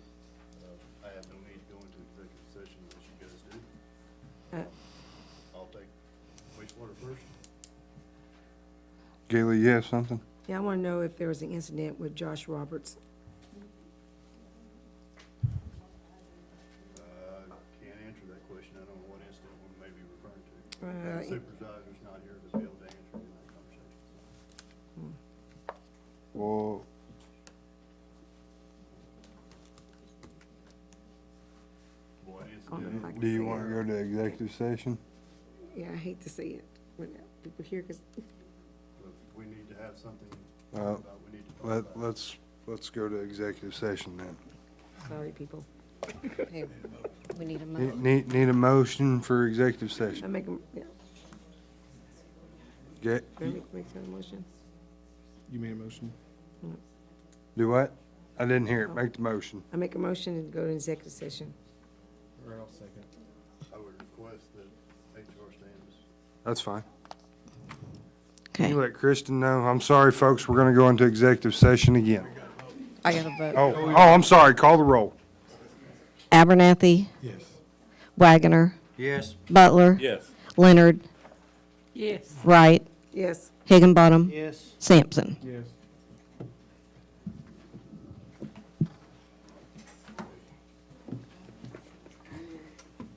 I have no need to go into executive session unless you guys do. I'll take wastewater first. Gailey, you have something? Yeah, I want to know if there was an incident with Josh Roberts. Can't answer that question. I don't know what incident we may be referring to. Uh, The supervisor's not here to be able to answer any of that conversation. Well, What I don't know if I incident? can do you say want to it. go to executive session? Yeah, I hate to say it when people hear, because If we need to have something to Well, talk about, we need to talk about it. Let's go to executive session then. sorry, people. Okay, we need a Need, motion. need a motion for executive I session. make a, yeah, Get, can I make that motion? You made a motion? do what? I didn't hear it. Make the motion. I make a motion to go to executive session. All right, I'll second. I would request that HR stands. That's fine. Okay, You let Kristen know. I'm sorry, folks, we're gonna go into executive session again. I got to vote. Oh, I'm sorry. Call the roll. Abernathy, Yes. Wagoner, Yes. Butler, Yes. Leonard, Yes. Wright, Yes. Higginbottom, Yes. Sampson. Yes.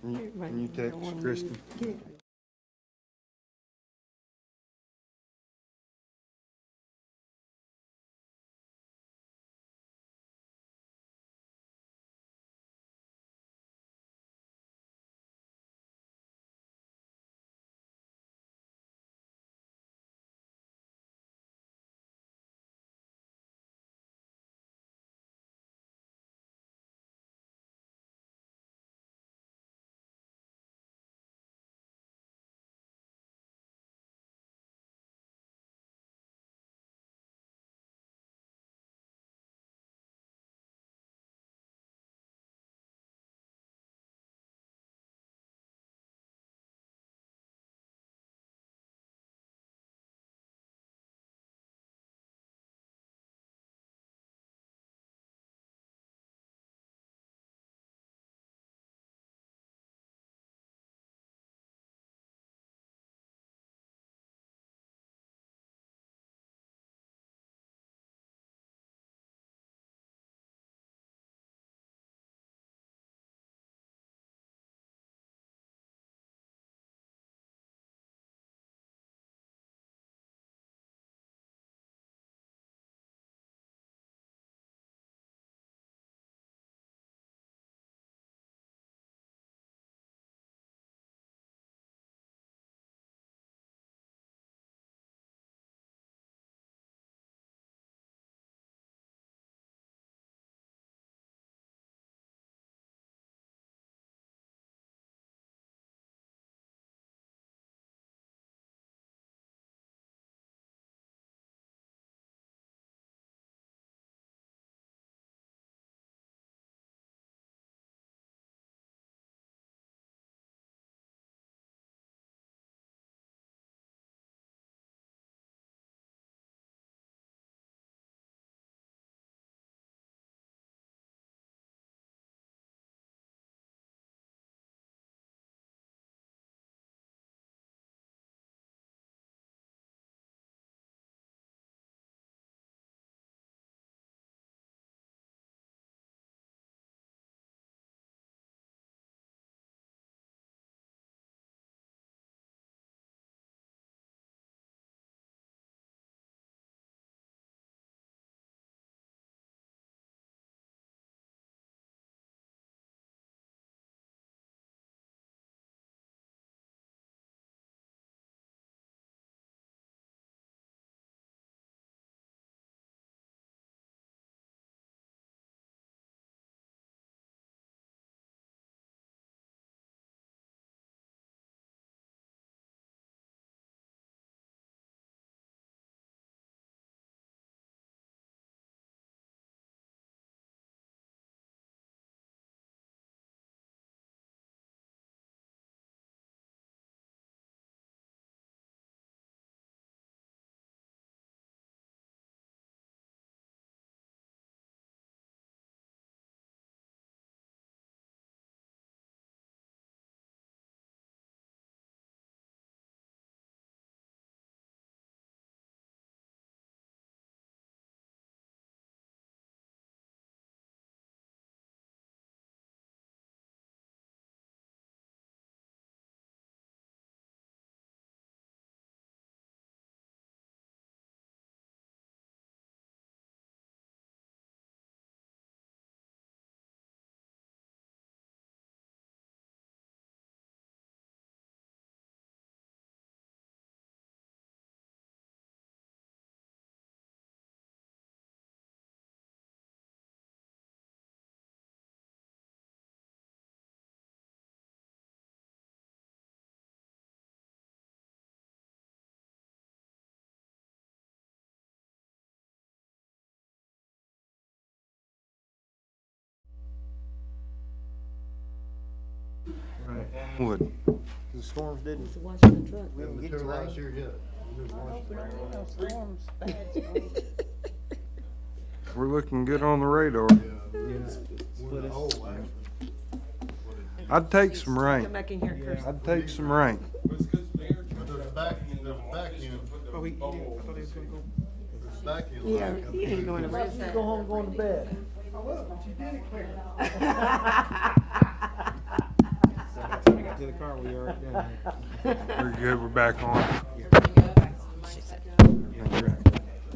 Can you text Kristen? Wood. The storms didn't. It's washing the truck. We didn't get to Materialized rain. here yet. We didn't wash it. We're looking good on the radar. We're in the hole, actually. I'd take some rain. Come back in here, Chris. I'd take some rain. But there's a back end. Oh, I thought he was gonna go. There's a back end. Yeah, line coming he ain't in. going to Why don't you go home and go to bed? I was, but you did it clear. We got to the car, we already done here. We're good, we're back on.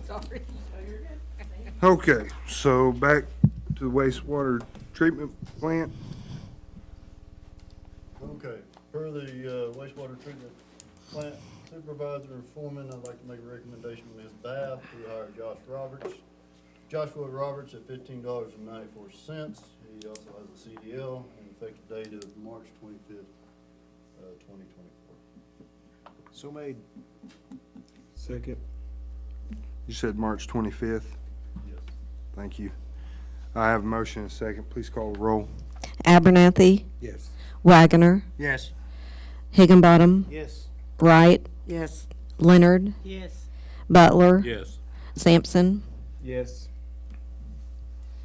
Sorry. Okay, so back to the wastewater treatment plant. Okay, per the wastewater treatment plant supervisor and foreman, I'd like to make a recommendation to Ms. Bath to hire Josh Roberts. Joshua Roberts at $15.94. He also has a CDL and effective date of March 25th, 2024. So made. Second. You said March 25th. Yes. Thank you. I have a motion and a second. Please call the roll. Abernathy, Yes. Wagoner, Yes. Higginbottom, Yes. Wright, Yes. Leonard, Yes. Butler, Yes. Sampson. Yes.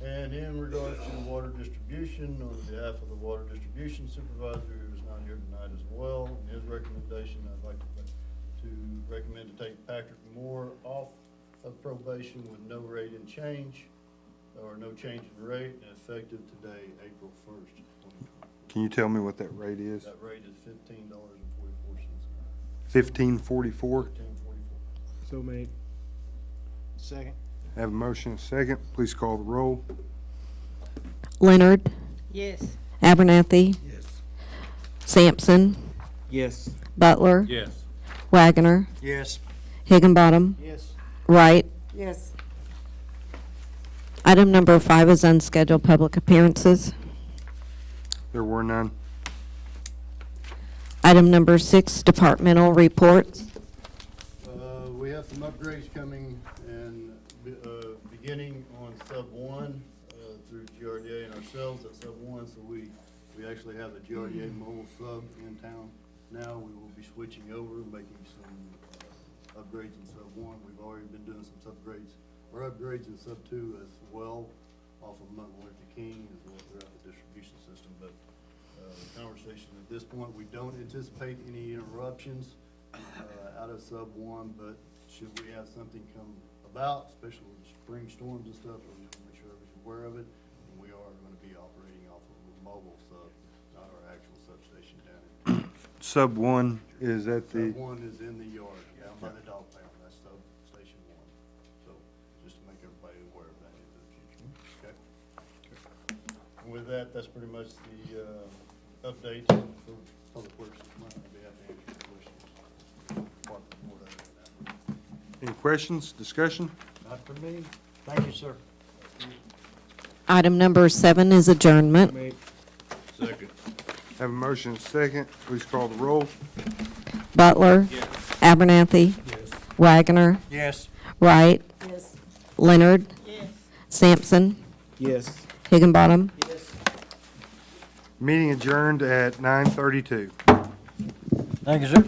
And in regards to water distribution, on behalf of the water distribution supervisor, who is not here tonight as well, in his recommendation, I'd like to recommend to take Patrick Moore off of probation with no rate in change, or no change in rate, and effective today, April 1st, 2024. Can you tell me what that rate is? That rate is $15.44. $15.44. $15.44. So made. Second. Have a motion and a second. Please call the roll. Leonard, Yes. Abernathy, Yes. Sampson, Yes. Butler, Yes. Wagoner, Yes. Higginbottom, Yes. Wright. Yes. Item number 5 is unscheduled public appearances. There were none. Item number 6, departmental reports. We have some upgrades coming and, beginning on sub 1, through GRDA and ourselves at sub 1, so we actually have a GRDA mobile sub in town. Now we will be switching over and making some upgrades in sub 1. We've already been doing some upgrades in sub 2 as well, off of Martin Luther King, as well throughout the distribution system. But the conversation at this point, we don't anticipate any interruptions out of sub 1, but should we have something come about, especially with the spring storms and stuff, we need to make sure everybody's aware of it. And we are going to be operating off of a mobile sub, not our actual substation down in. Sub 1 is at the, Sub 1 is in the yard, down by the dog pound, that's substation 1. So, just to make everybody aware of that into the future, okay? And with that, that's pretty much the updates for Public Works. I'd be happy to answer your questions. Department board other than that. any questions, discussion? Not for me. Thank you, sir. Item number 7 is adjournment. Made. Second. Have a motion and a second. Please call the roll. Butler, Yes. Abernathy, Yes. Wagoner, Yes. Wright, Yes. Leonard, Yes. Sampson, Yes. Higginbottom. Yes. Meeting adjourned at 9:32. Thank you, sir.